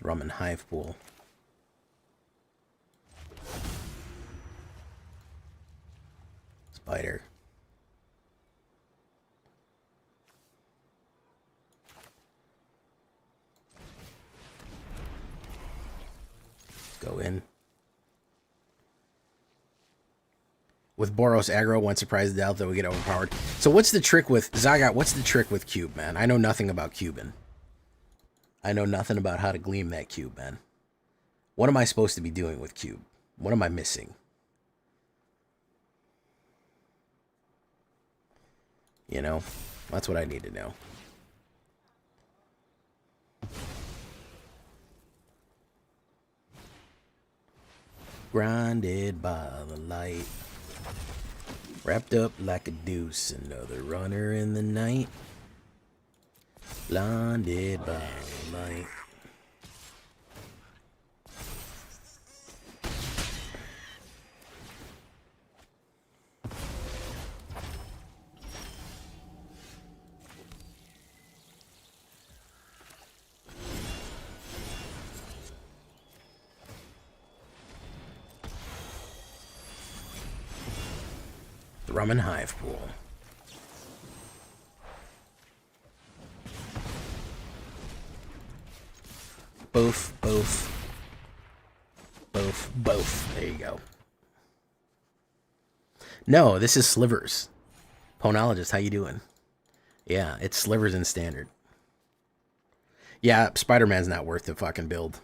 Rum and hive pool. Spider. Go in. With Boros aggro, one surprise doubt that we get overpowered. So what's the trick with Zagat? What's the trick with cube, man? I know nothing about cubing. I know nothing about how to gleam that cube, man. What am I supposed to be doing with cube? What am I missing? You know, that's what I need to know. Grinded by the light. Wrapped up like a deuce, another runner in the night. Blinded by the light. Rum and hive pool. Both. There you go. No, this is Slivers. Ponologist, how you doing? Yeah, it's Slivers in standard. Yeah, Spider-Man's not worth the fucking build.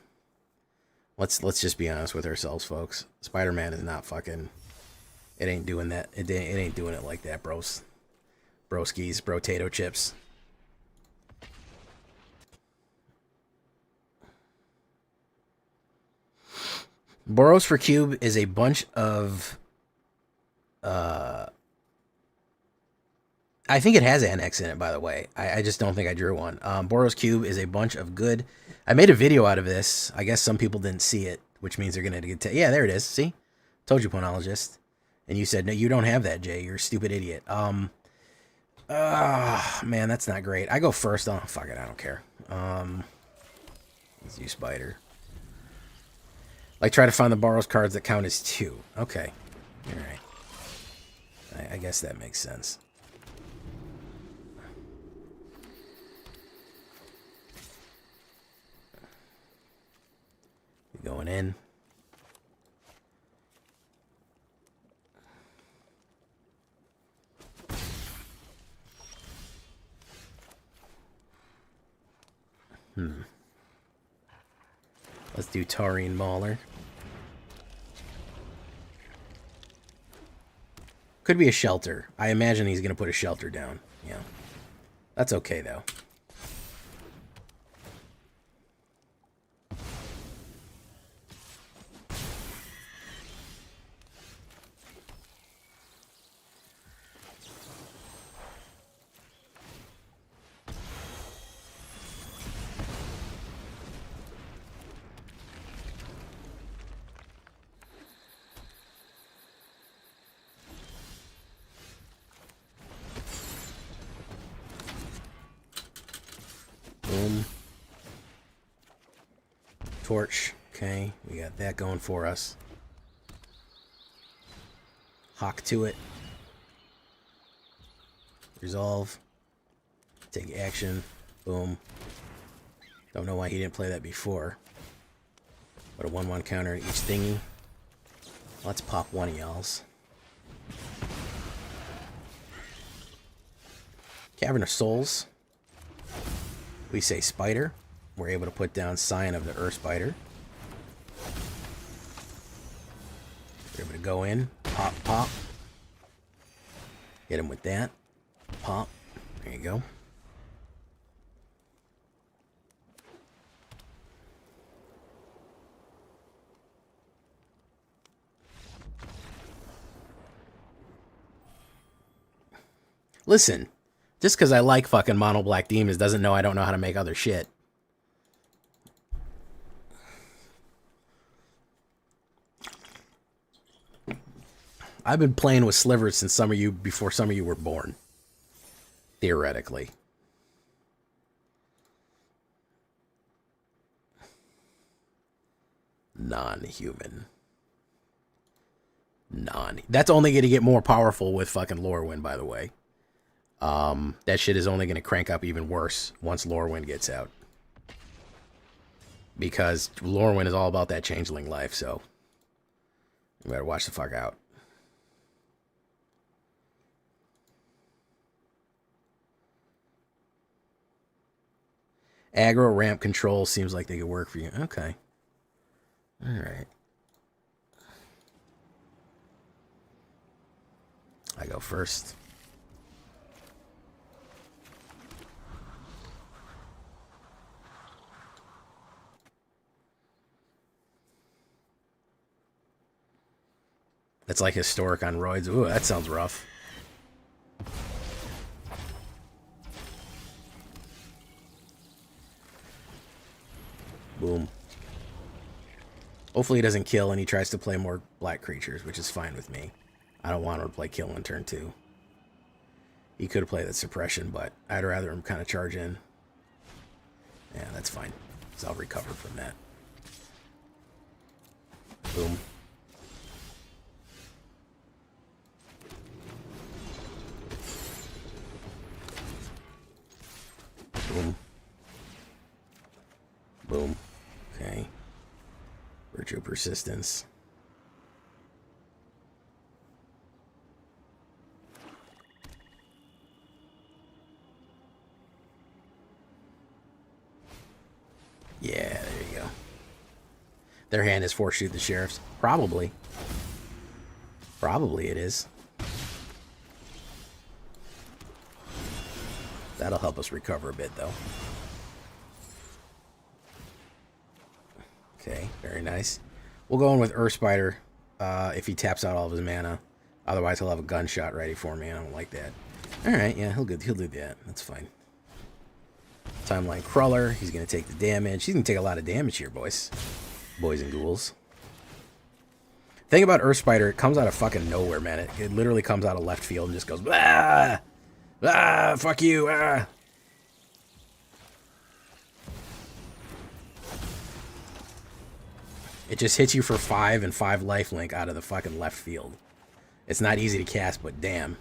Let's just be honest with ourselves, folks. Spider-Man is not fucking... It ain't doing that. It ain't doing it like that, bros. Broskis, brotato chips. Boros for cube is a bunch of... I think it has annex in it, by the way. I just don't think I drew one. Boros cube is a bunch of good... I made a video out of this. I guess some people didn't see it, which means they're going to get... Yeah, there it is. See? Told you, Ponologist. And you said, no, you don't have that, Jay. You're a stupid idiot. Man, that's not great. I go first. Oh, fuck it. I don't care. Let's use Spider. Like, try to find the Boros cards that count as 2. Okay. All right. I guess that makes sense. You're going in. Let's do Taurine Mauler. Could be a shelter. I imagine he's going to put a shelter down. Yeah. That's okay, though. Boom. Torch. Okay, we got that going for us. Hawk to it. Resolve. Take action. Boom. Don't know why he didn't play that before. But a 1/1 counter each thingy. Let's pop one of y'all's. Cavern of Souls. We say Spider. We're able to put down Scion of the Earth Spider. We're able to go in. Pop, pop. Hit him with that. Pop. There you go. Listen, Just because I like fucking mono black demons doesn't know I don't know how to make other shit. I've been playing with slivers since before some of you were born. Theoretically. Non-human. That's only going to get more powerful with fucking Lorwyn, by the way. That shit is only going to crank up even worse once Lorwyn gets out. Because Lorwyn is all about that changeling life, so you better watch the fuck out. Aggro ramp control seems like they could work for you. Okay. Alright. I go first. That's like historic on roids. Ooh, that sounds rough. Boom. Hopefully he doesn't kill and he tries to play more black creatures, which is fine with me. I don't want him to play kill on turn 2. He could have played that suppression, but I'd rather him kind of charge in. Yeah, that's fine. So I'll recover from that. Boom. Boom. Boom. Okay. Virtue persistence. Yeah, there you go. Their hand is force shoot the sheriffs. Probably. Probably it is. That'll help us recover a bit, though. Okay, very nice. We'll go in with Earth Spider if he taps out all of his mana. Otherwise, he'll have a gunshot ready for me. I don't like that. Alright, yeah, he'll do that. That's fine. Timeline Crawler. He's going to take the damage. He's going to take a lot of damage here, boys. Boys and ghouls. Thing about Earth Spider, it comes out of fucking nowhere, man. It literally comes out of left field and just goes, ah! Ah! Fuck you! Ah! It just hits you for 5 and 5 lifelink out of the fucking left field. It's not easy to cast, but damn.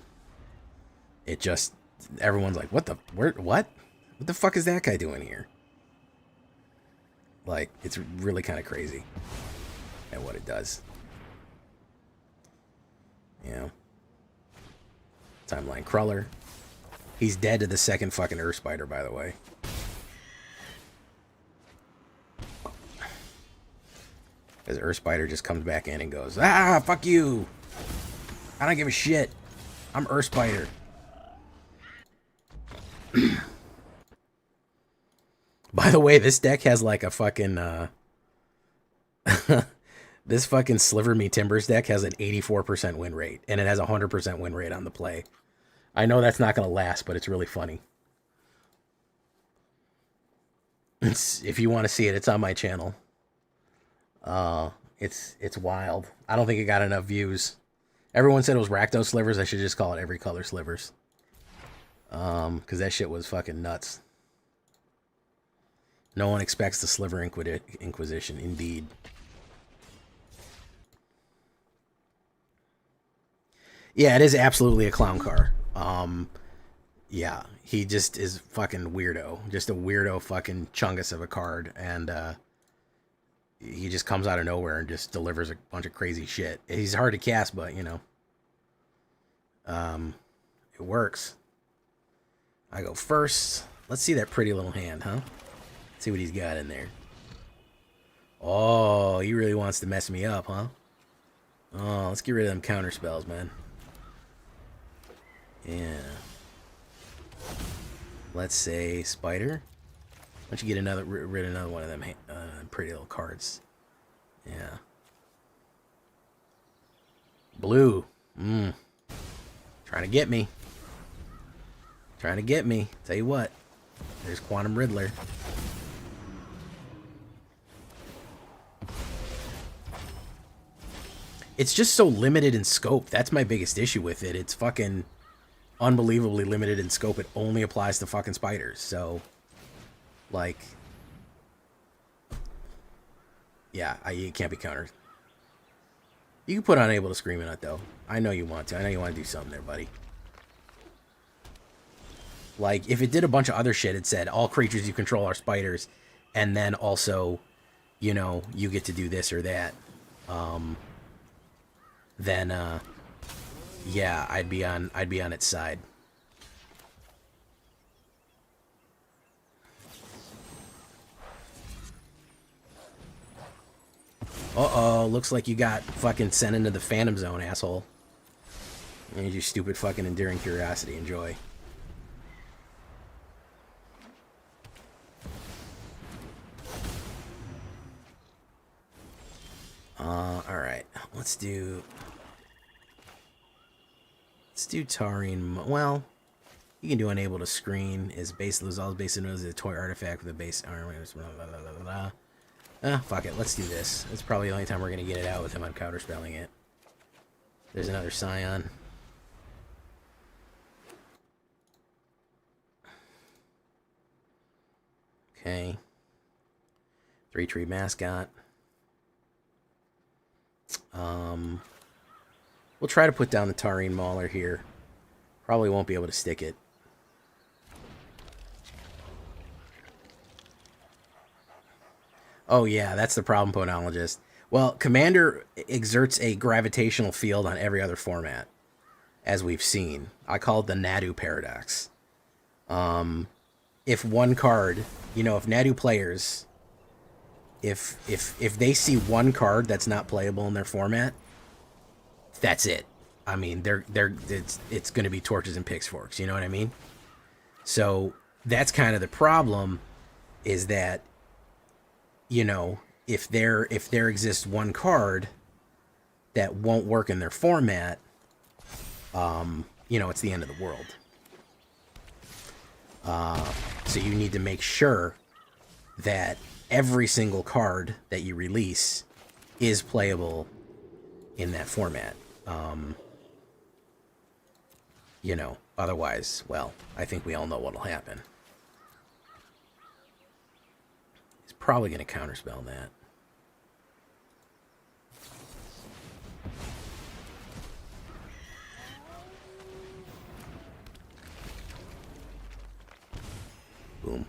It just... Everyone's like, what the... What? What the fuck is that guy doing here? Like, it's really kind of crazy at what it does. You know? Timeline Crawler. He's dead to the second fucking Earth Spider, by the way. Because Earth Spider just comes back in and goes, ah, fuck you! I don't give a shit. I'm Earth Spider. By the way, this deck has like a fucking, this fucking Sliver Me Timbers deck has an 84% win rate. And it has a 100% win rate on the play. I know that's not going to last, but it's really funny. If you want to see it, it's on my channel. It's wild. I don't think it got enough views. Everyone said it was Rakdos Slivers. I should just call it Every Color Slivers. Because that shit was fucking nuts. No one expects the Sliver Inquisition, indeed. Yeah, it is absolutely a clown car. Yeah, he just is fucking weirdo. Just a weirdo fucking chungus of a card. And, he just comes out of nowhere and just delivers a bunch of crazy shit. He's hard to cast, but, you know. It works. I go first. Let's see that pretty little hand, huh? Let's see what he's got in there. Oh, he really wants to mess me up, huh? Oh, let's get rid of them counter spells, man. Yeah. Let's say Spider. Why don't you get rid of another one of them pretty little cards? Yeah. Blue. Trying to get me. Trying to get me. Tell you what. There's Quantum Riddler. It's just so limited in scope. That's my biggest issue with it. It's fucking unbelievably limited in scope. It only applies to fucking spiders. So, like, yeah, it can't be countered. You can put Unable to Scream in it, though. I know you want to. I know you want to do something there, buddy. Like, if it did a bunch of other shit, it said, all creatures you control are spiders, and then also, you know, you get to do this or that. Then, yeah, I'd be on its side. Uh-oh, looks like you got fucking sent into the Phantom Zone, asshole. Here's your stupid fucking Enduring Curiosity. Enjoy. Alright. Let's do Taurine. Well, you can do Unable to Screen. Is base lose all base and is a toy artifact with a base armor. Fuck it. Let's do this. It's probably the only time we're gonna get it out with him on counterspelling it. There's another Scion. Okay. 3-tree mascot. We'll try to put down the Taurine Mauler here. Probably won't be able to stick it. Oh yeah, that's the problem, Ponologist. Well, Commander exerts a gravitational field on every other format, as we've seen. I call it the Nadu paradox. If one card, you know, if Nadu players, if they see one card that's not playable in their format, that's it. I mean, it's going to be torches and pitchforks. You know what I mean? So that's kind of the problem, is that, you know, if there exists one card that won't work in their format, you know, it's the end of the world. So you need to make sure that every single card that you release is playable in that format. You know, otherwise, well, I think we all know what'll happen. He's probably going to counterspell that. Boom.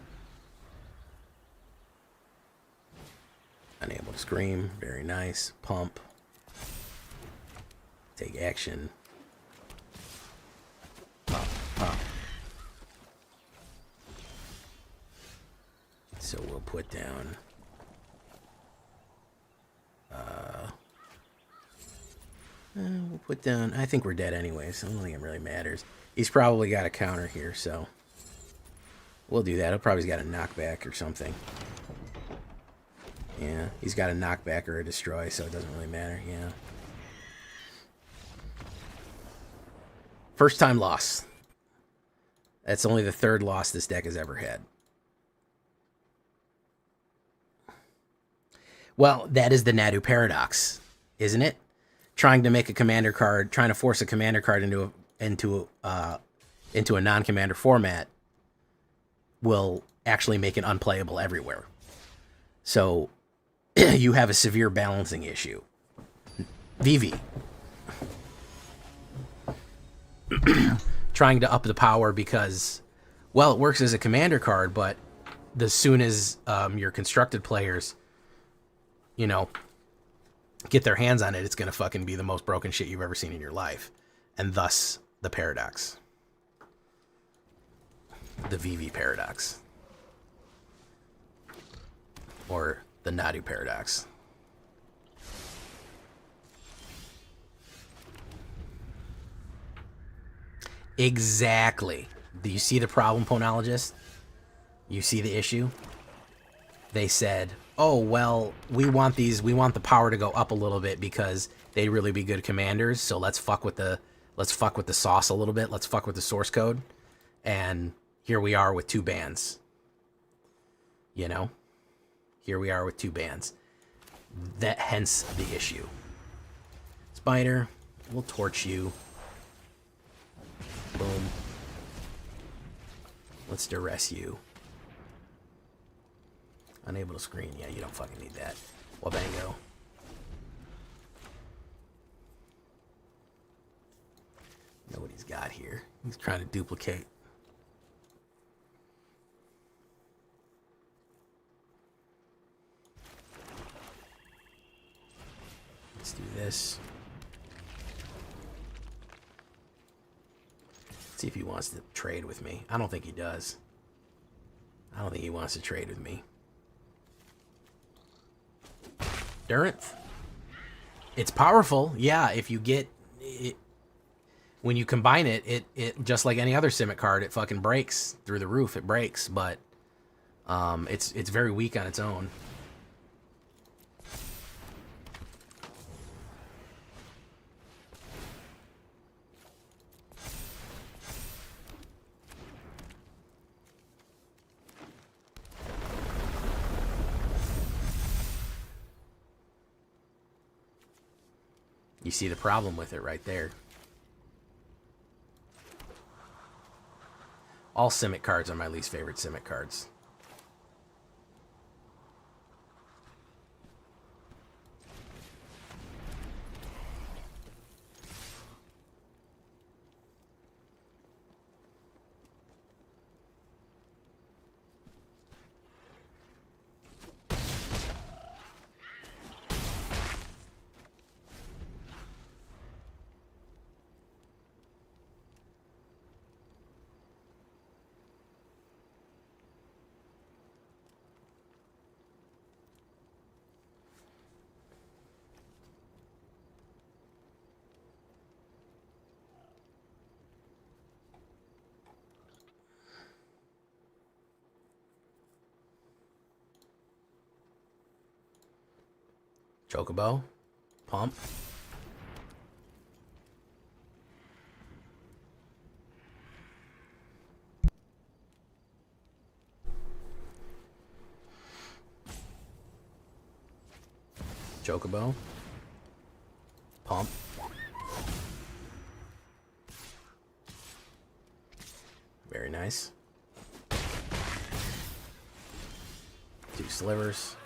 Unable to Scream. Very nice. Pump. Take action. Pop, pop. So we'll put down... we'll put down... I think we're dead anyway, so I don't think it really matters. He's probably got a counter here, so... We'll do that. He'll probably got a knockback or something. Yeah, he's got a knockback or a destroy, so it doesn't really matter, yeah. First time loss. That's only the third loss this deck has ever had. Well, that is the Nadu paradox, isn't it? Trying to make a commander card, trying to force a commander card into a non-commander format will actually make it unplayable everywhere. So you have a severe balancing issue. VV. Trying to up the power because, well, it works as a commander card, but as soon as your constructed players, you know, get their hands on it, it's going to fucking be the most broken shit you've ever seen in your life. And thus, the paradox. The VV paradox. Or the Nadu paradox. Exactly. Do you see the problem, Ponologist? You see the issue? They said, oh, well, we want the power to go up a little bit because they'd really be good commanders, so let's fuck with the sauce a little bit. Let's fuck with the source code. And here we are with 2 bans. You know? Here we are with 2 bans. That hence the issue. Spider, we'll torch you. Boom. Let's duress you. Unable to screen. Yeah, you don't fucking need that. Wabango. Know what he's got here. He's trying to duplicate. Let's do this. See if he wants to trade with me. I don't think he does. I don't think he wants to trade with me. Durinth. It's powerful. Yeah, if you get it, when you combine it, it just like any other Simic card, it fucking breaks through the roof. It breaks, but it's very weak on its own. You see the problem with it right there. All Simic cards are my least favorite Simic cards. Chocobo. Pump. Chocobo. Pump. Very nice. 2 slivers.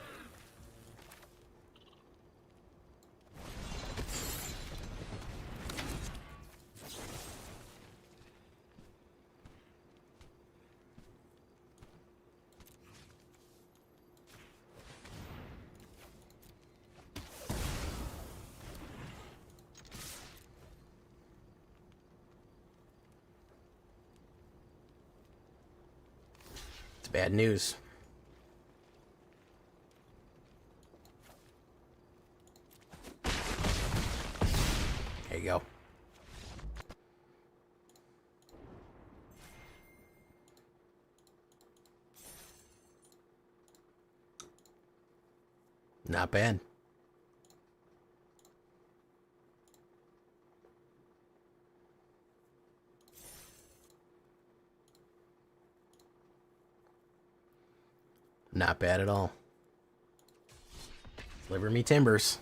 Bad news. There you go. Not bad. Not bad at all. Deliver me timbers.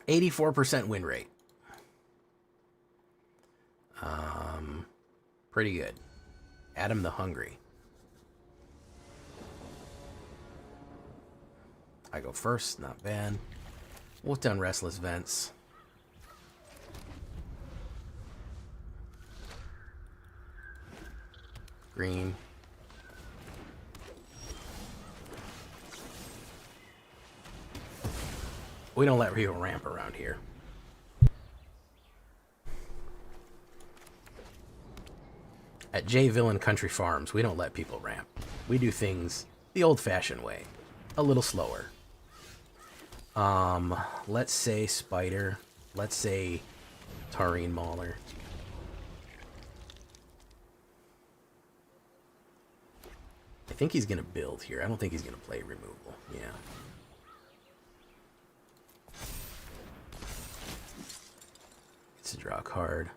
84% win rate. Pretty good. Adam the Hungry. I go first, not bad. Wolf down Restless Vents. Green. We don't let people ramp around here. At J Villain Country Farms, we don't let people ramp. We do things the old-fashioned way. A little slower. Let's say Spider. Let's say Taurine Mauler. I think he's going to build here. I don't think he's going to play removal. Yeah. to draw a card.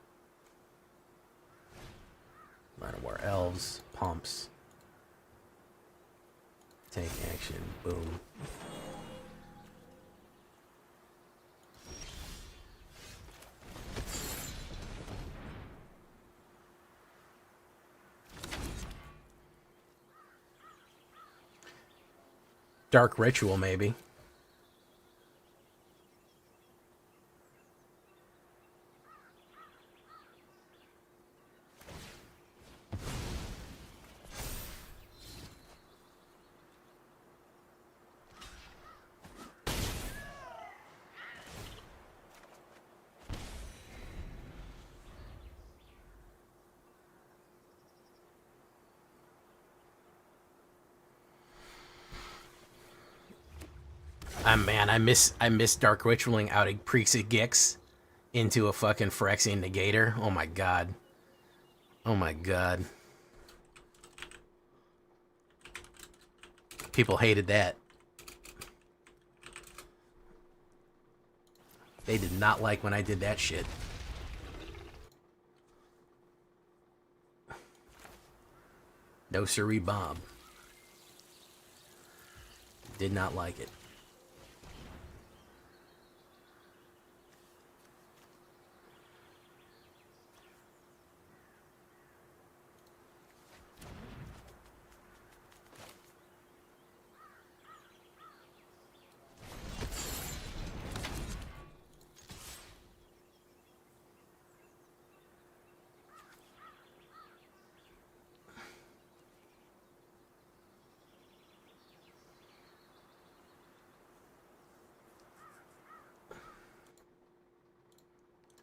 Line of War Elves, pumps. Take action, boom. Dark Ritual, maybe. Man, I miss Dark Ritualing out of Preexit Gix into a fucking Phyrexian Negator. Oh my god. Oh my god. People hated that. They did not like when I did that shit. No siree, Bob. Did not like it.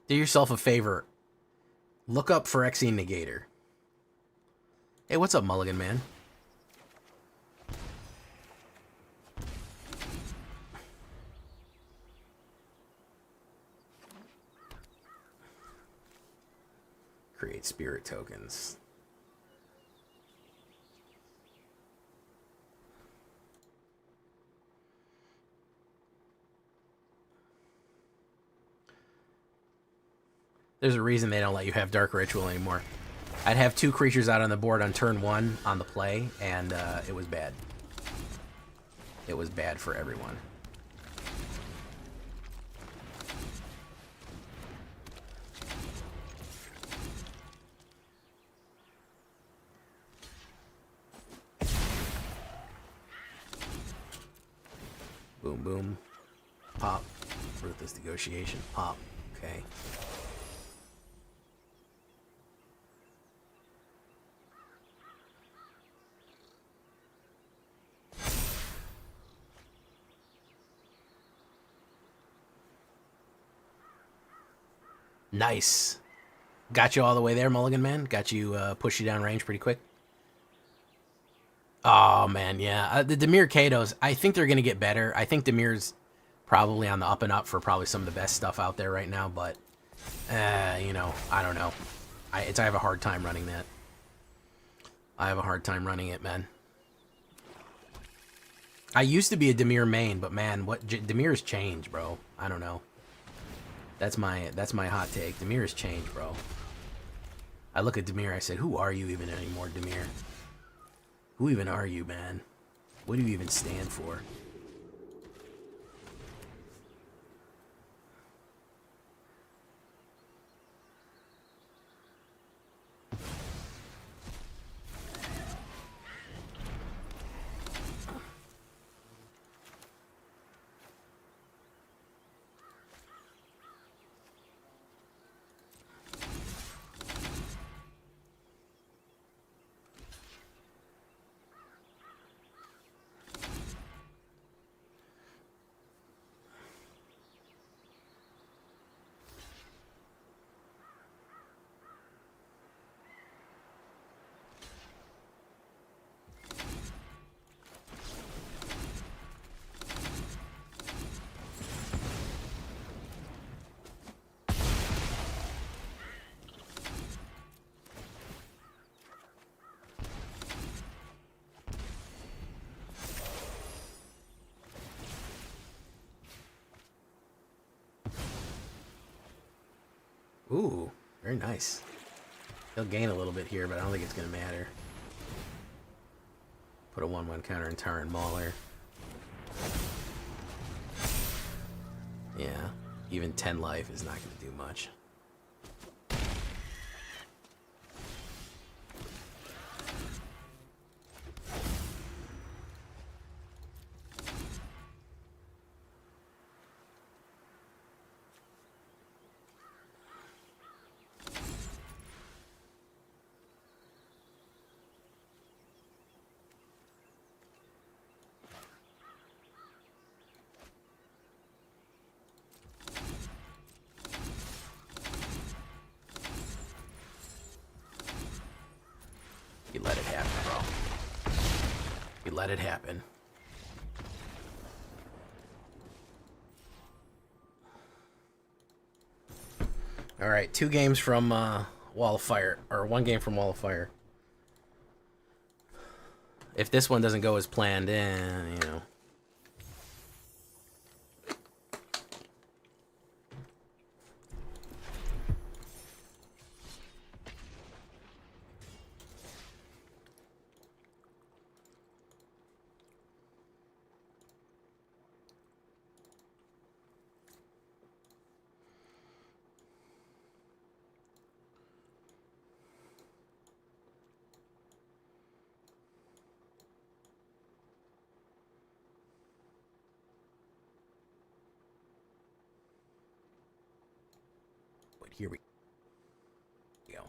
Do yourself a favor. Look up Phyrexian Negator. Hey, what's up, Mulligan Man? Create spirit tokens. There's a reason they don't let you have Dark Ritual anymore. I'd have 2 creatures out on the board on turn 1 on the play, and it was bad. It was bad for everyone. Boom, boom. Pop. Ruthless Negotiation. Pop. Okay. Nice. Got you all the way there, Mulligan Man. Got you, push you down range pretty quick. Oh, man, yeah. The Dimir Katos, I think they're going to get better. I think Dimir's probably on the up and up for probably some of the best stuff out there right now, but, you know, I don't know. I have a hard time running that. I have a hard time running it, man. I used to be a Dimir main, but, man, what Dimir's changed, bro. I don't know. That's my hot take. Dimir's changed, bro. I look at Dimir, I said, who are you even anymore, Dimir? Who even are you, man? What do you even stand for? Ooh, very nice. He'll gain a little bit here, but I don't think it's going to matter. Put a 1/1 counter in Taran Mauler. Yeah, even 10 life is not going to do much. You let it happen, bro. You let it happen. All right, 2 games from Wall of Fire, or 1 game from Wall of Fire. If this one doesn't go as planned, you know. Here we go.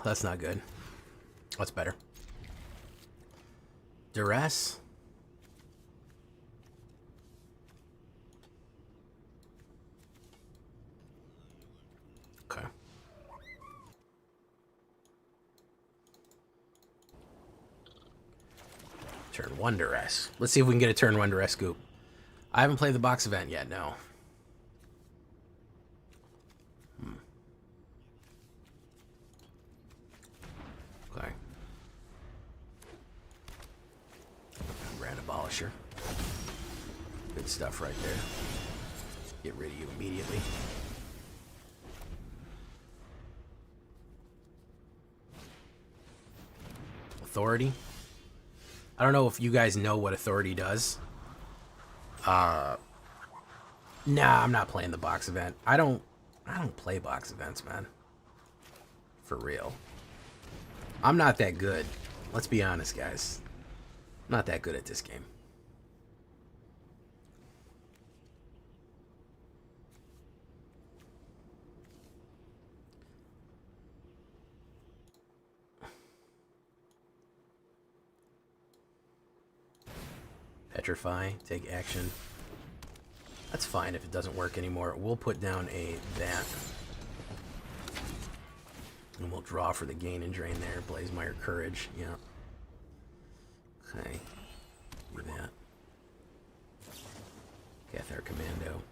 That's not good. What's better? Duress? Okay. Turn 1 Duress. Let's see if we can get a turn 1 Duress scoop. I haven't played the box event yet, no. Okay. Grand Abolisher. Good stuff right there. Get rid of you immediately. Authority. I don't know if you guys know what Authority does. Nah, I'm not playing the box event. I don't play box events, man. For real. I'm not that good. Let's be honest, guys. I'm not that good at this game. Petrify, take action. That's fine if it doesn't work anymore. We'll put down that. And we'll draw for the gain and drain there. Blazemire Courage, yeah. Okay. Do that. Cathar Commando.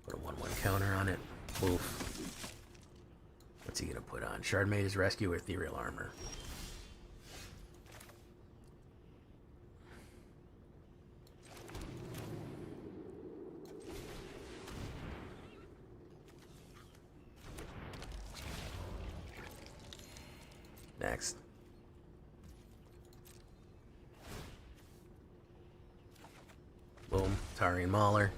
Put a 1/1 counter on it. Oof. What's he gonna put on? Shardmage's Rescue or Ethereal Armor? Next. Boom. Tarian Mauler.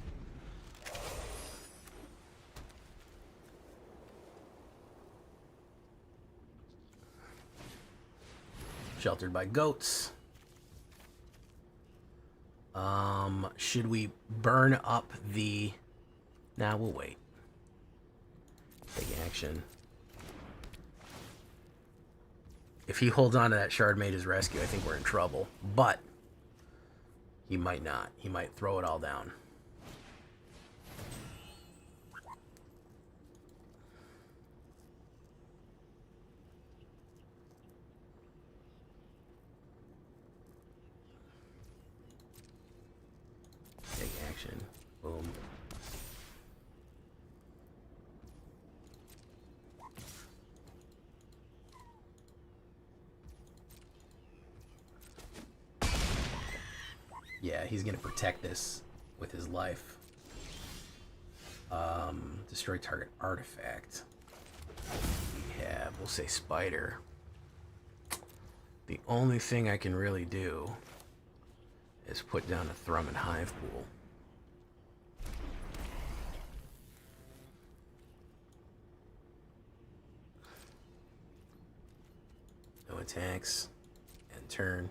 Sheltered by Goats. Should we burn up the... Nah, we'll wait. Take action. If he holds on to that Shardmage's Rescue, I think we're in trouble. But he might not. He might throw it all down. Take action. Boom. Yeah, he's going to protect this with his life. Destroy target artifact. We have, we'll say spider. The only thing I can really do is put down a Thrum and Hive pool. No attacks. And turn.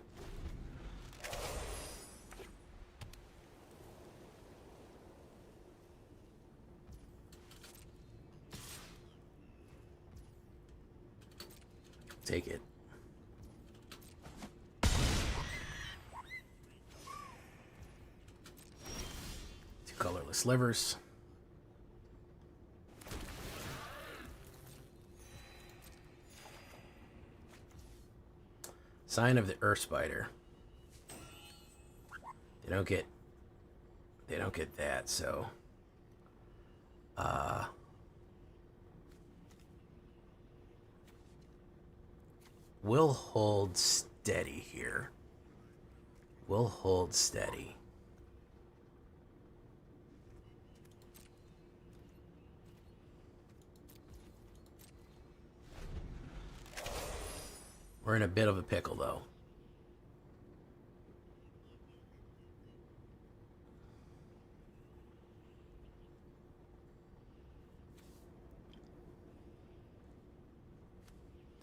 Take it. Two colorless slivers. Sign of the Earth Spider. They don't get that, so we'll hold steady here. We'll hold steady. We're in a bit of a pickle, though.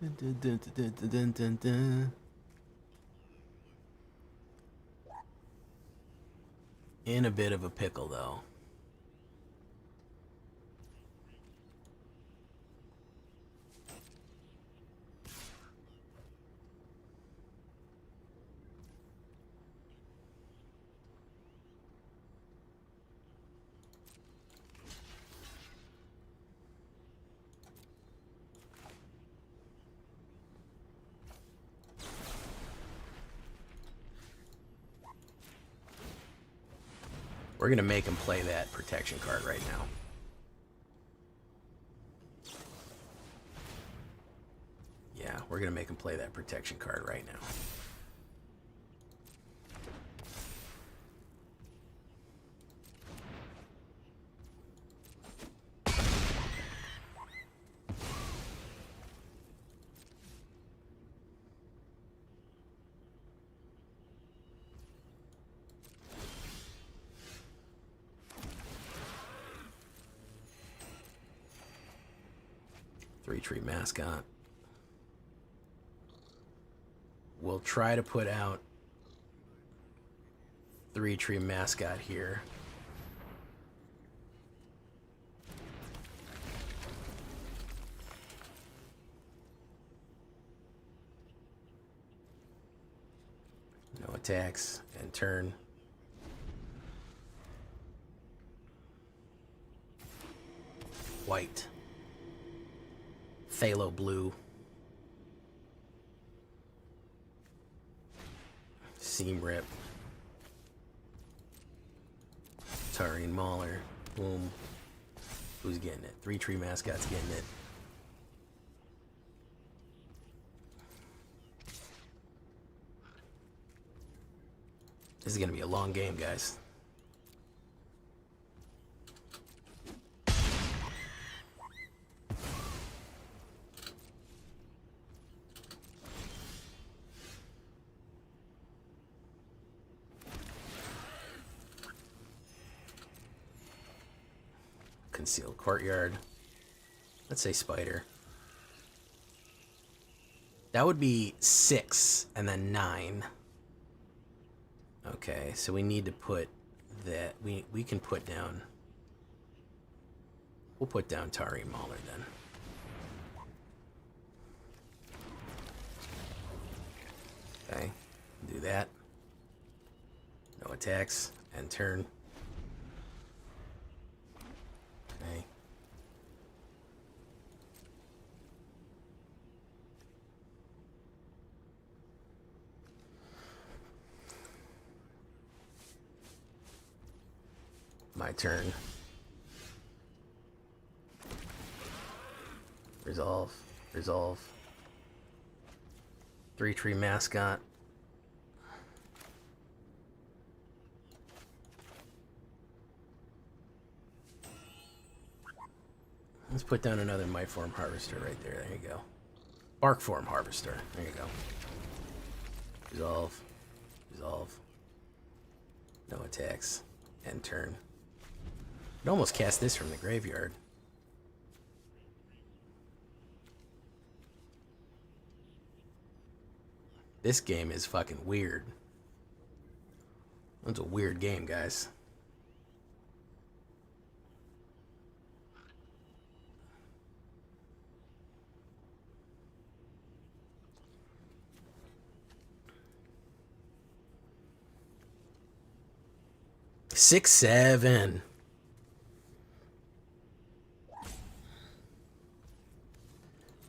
Dun, dun, dun, dun, dun, dun, dun, dun. In a bit of a pickle, though. We're going to make him play that protection card right now. Yeah, we're going to make him play that protection card right now. Three-tree mascot. We'll try to put out three-tree mascot here. No attacks and turn. White. Phthalo blue. Seam rip. Taurine Mauler. Boom. Who's getting it? Three-tree mascot's getting it. This is gonna be a long game, guys. Concealed courtyard. Let's say spider. That would be 6 and then 9. Okay, so we need to put that. We can put down. We'll put down Taurine Mauler then. Okay, do that. No attacks and turn. Okay. My turn. Resolve. Resolve. Three-tree mascot. Let's put down another Might Form Harvester right there. There you go. Bark Form Harvester. There you go. Resolve. Resolve. No attacks. End turn. I'd almost cast this from the graveyard. This game is fucking weird. It's a weird game, guys. Six, 7.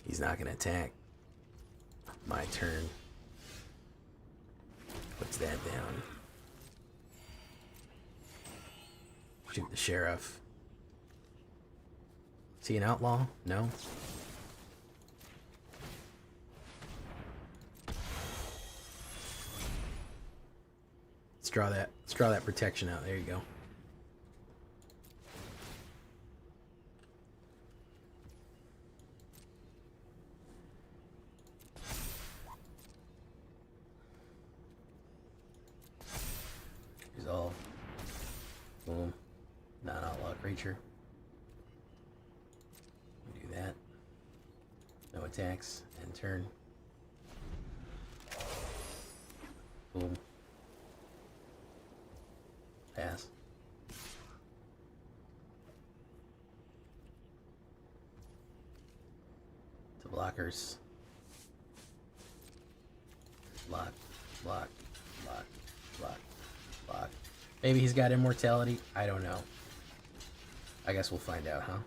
He's not gonna attack. My turn. Puts that down. Shoot the sheriff. Is he an outlaw? No. Let's draw that. Let's draw that protection out. There you go. Resolve. Boom. Non-outlaw creature. Do that. No attacks. End turn. Boom. Pass. To blockers. Block, block, block, block, block. Maybe he's got immortality. I don't know. I guess we'll find out, huh?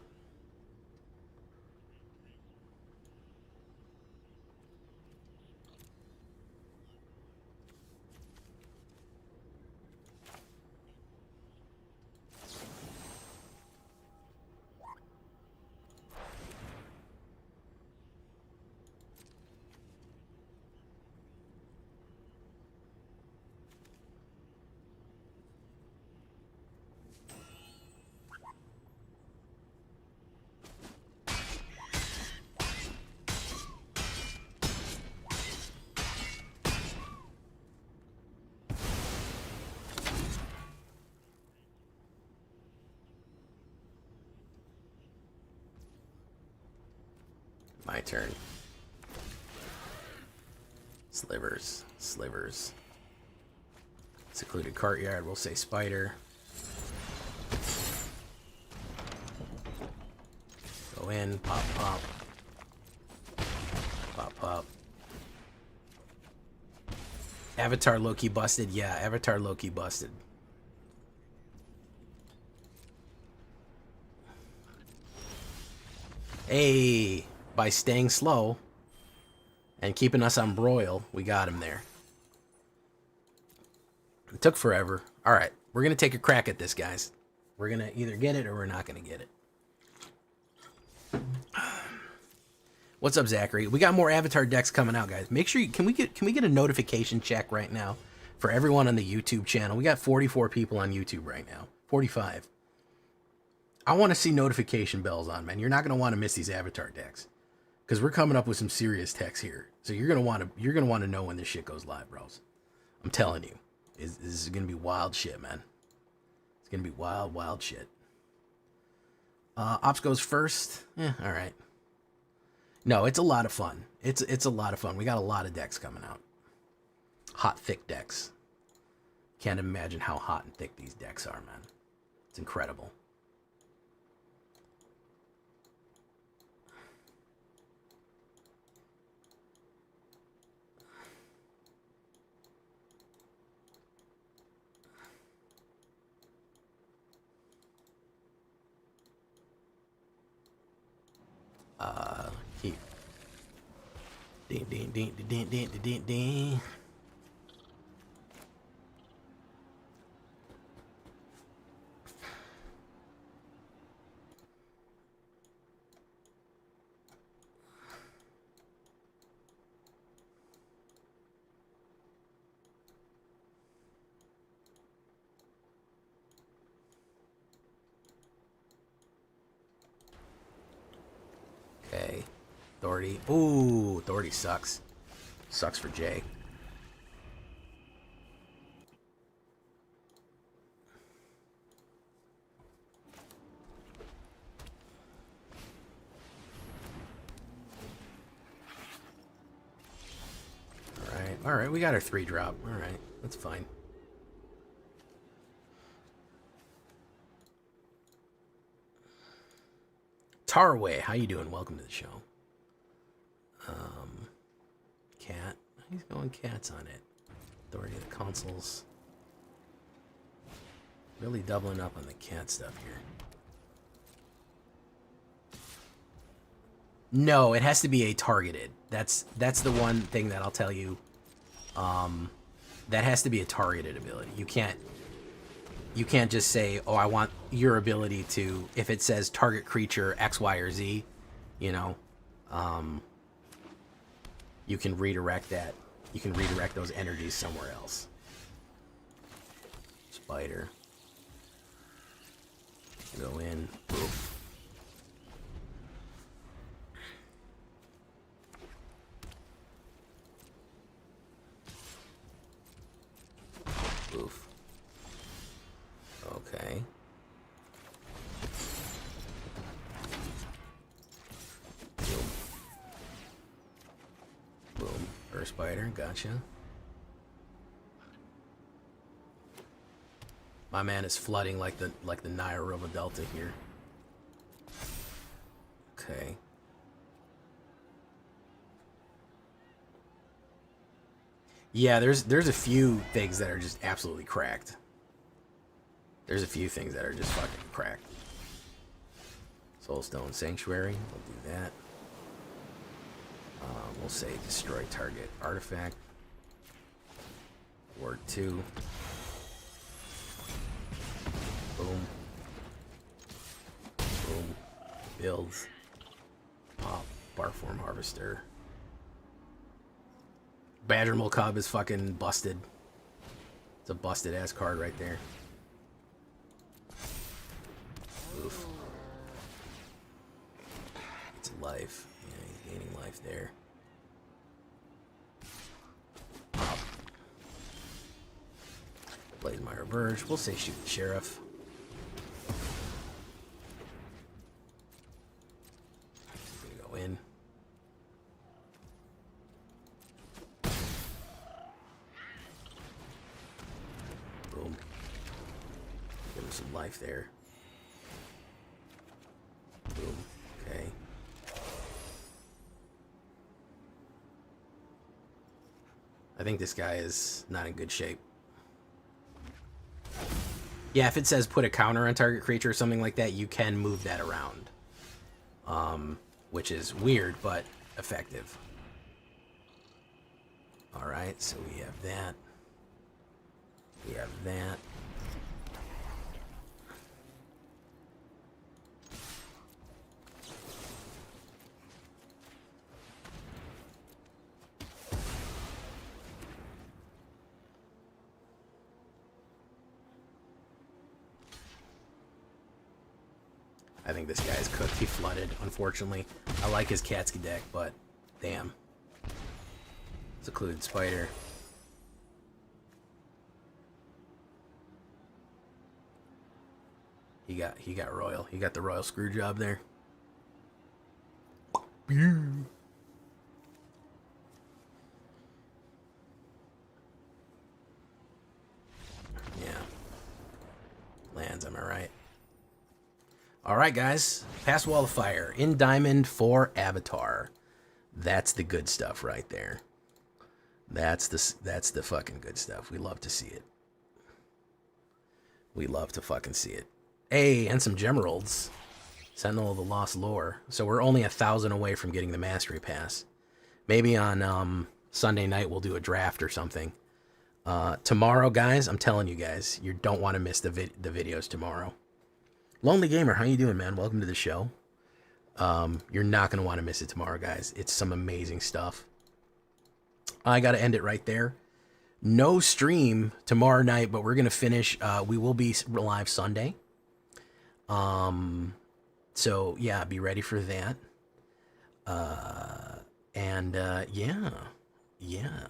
My turn. Slivers. Slivers. Secluded courtyard. We'll say spider. Go in. Pop, pop. Pop, pop. Avatar Loki busted. Yeah, Avatar Loki busted. Hey, by staying slow and keeping us on broil, we got him there. It took forever. All right, we're going to take a crack at this, guys. We're going to either get it or we're not going to get it. What's up, Zachary? We got more Avatar decks coming out, guys. Make sure you, can we get a notification check right now for everyone on the YouTube channel? We got 44 people on YouTube right now. 45. I want to see notification bells on, man. You're not going to want to miss these Avatar decks because we're coming up with some serious techs here. So you're going to want to know when this shit goes live, bros. I'm telling you. This is going to be wild shit, man. It's going to be wild, wild shit. Ops goes first. All right. No, it's a lot of fun. It's a lot of fun. We got a lot of decks coming out. Hot, thick decks. Can't imagine how hot and thick these decks are, man. It's incredible. Keep. Ding, ding, ding, ding, ding, ding, ding, ding. Okay. Authority. Ooh, Authority sucks. Sucks for Jay. Alright, we got our 3-drop. Alright, that's fine. Tarway, how you doing? Welcome to the show. Cat. He's going cats on it. Authority of the consoles. Really doubling up on the cat stuff here. No, it has to be a targeted. That's the one thing that I'll tell you. That has to be a targeted ability. You can't just say, oh, I want your ability to, if it says target creature X, Y, or Z, you know, you can redirect that. You can redirect those energies somewhere else. Spider. Go in. Oof. Oof. Okay. Boom. Boom. Earth Spider, gotcha. My man is flooding like the Nairova Delta here. Okay. Yeah, there's a few things that are just absolutely cracked. There's a few things that are just fucking cracked. Soulstone Sanctuary, we'll do that. We'll say destroy target artifact. Ward 2. Boom. Boom. Builds. Pop. Barform Harvester. Badger Cub is fucking busted. It's a busted ass card right there. Oof. It's life. Yeah, he's gaining life there. Pop. Blademeyer Verge. We'll say shoot the sheriff. Gonna go in. Boom. Give him some life there. Boom. Okay. I think this guy is not in good shape. Yeah, if it says put a counter on target creature or something like that, you can move that around. Which is weird, but effective. Alright, so we have that. We have that. I think this guy's cooked. He flooded, unfortunately. I like his Katsuki deck, but damn. Secluded Spider. He got royal. He got the royal screw job there. Yeah. Lands, am I right? Alright, guys. Pass Wall of Fire. In Diamond for Avatar. That's the good stuff right there. That's the fucking good stuff. We love to see it. We love to fucking see it. Hey, and some Gemeralds. Sentinel of the Lost Lore. So we're only 1,000 away from getting the Mastery Pass. Maybe on Sunday night we'll do a draft or something. Tomorrow, guys, I'm telling you guys, you don't want to miss the videos tomorrow. Lonely Gamer, how you doing, man? Welcome to the show. You're not going to want to miss it tomorrow, guys. It's some amazing stuff. I got to end it right there. No stream tomorrow night, but we're going to finish. We will be live Sunday. So, yeah, be ready for that. Yeah,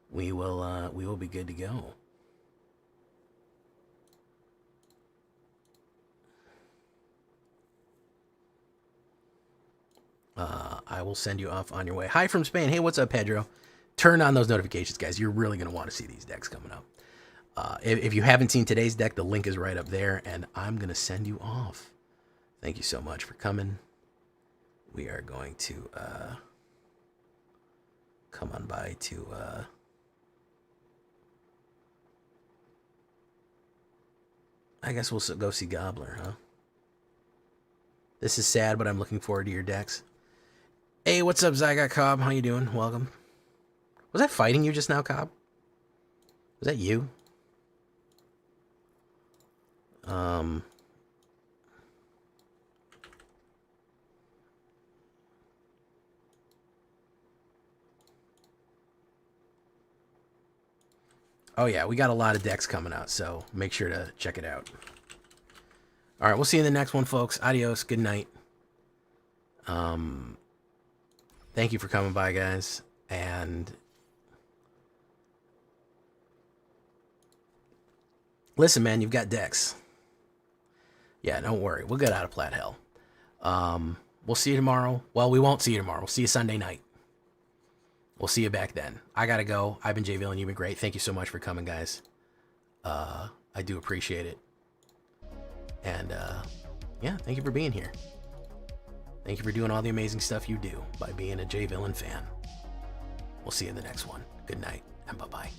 we will be good to go. I will send you off on your way. Hi from Spain. Hey, what's up, Pedro? Turn on those notifications, guys. You're really going to want to see these decks coming up. If you haven't seen today's deck, the link is right up there, and I'm going to send you off. Thank you so much for coming. We are going to come on by to... I guess we'll go see Gobbler, huh? This is sad, but I'm looking forward to your decks. Hey, what's up, Zygot Cobb? How you doing? Welcome. Was I fighting you just now, Cobb? Was that you? Oh yeah, we got a lot of decks coming out, so make sure to check it out. All right, we'll see you in the next one, folks. Adios. Good night. Thank you for coming by, guys. And listen, man, you've got decks. Yeah, don't worry. We'll get out of Plat Hell. We'll see you tomorrow. Well, we won't see you tomorrow. We'll see you Sunday night. We'll see you back then. I gotta go. I've been Jay Villainy. You've been great. Thank you so much for coming, guys. I do appreciate it. And yeah, thank you for being here. Thank you for doing all the amazing stuff you do by being a Jay Villain fan. We'll see you in the next one. Good night and bye-bye.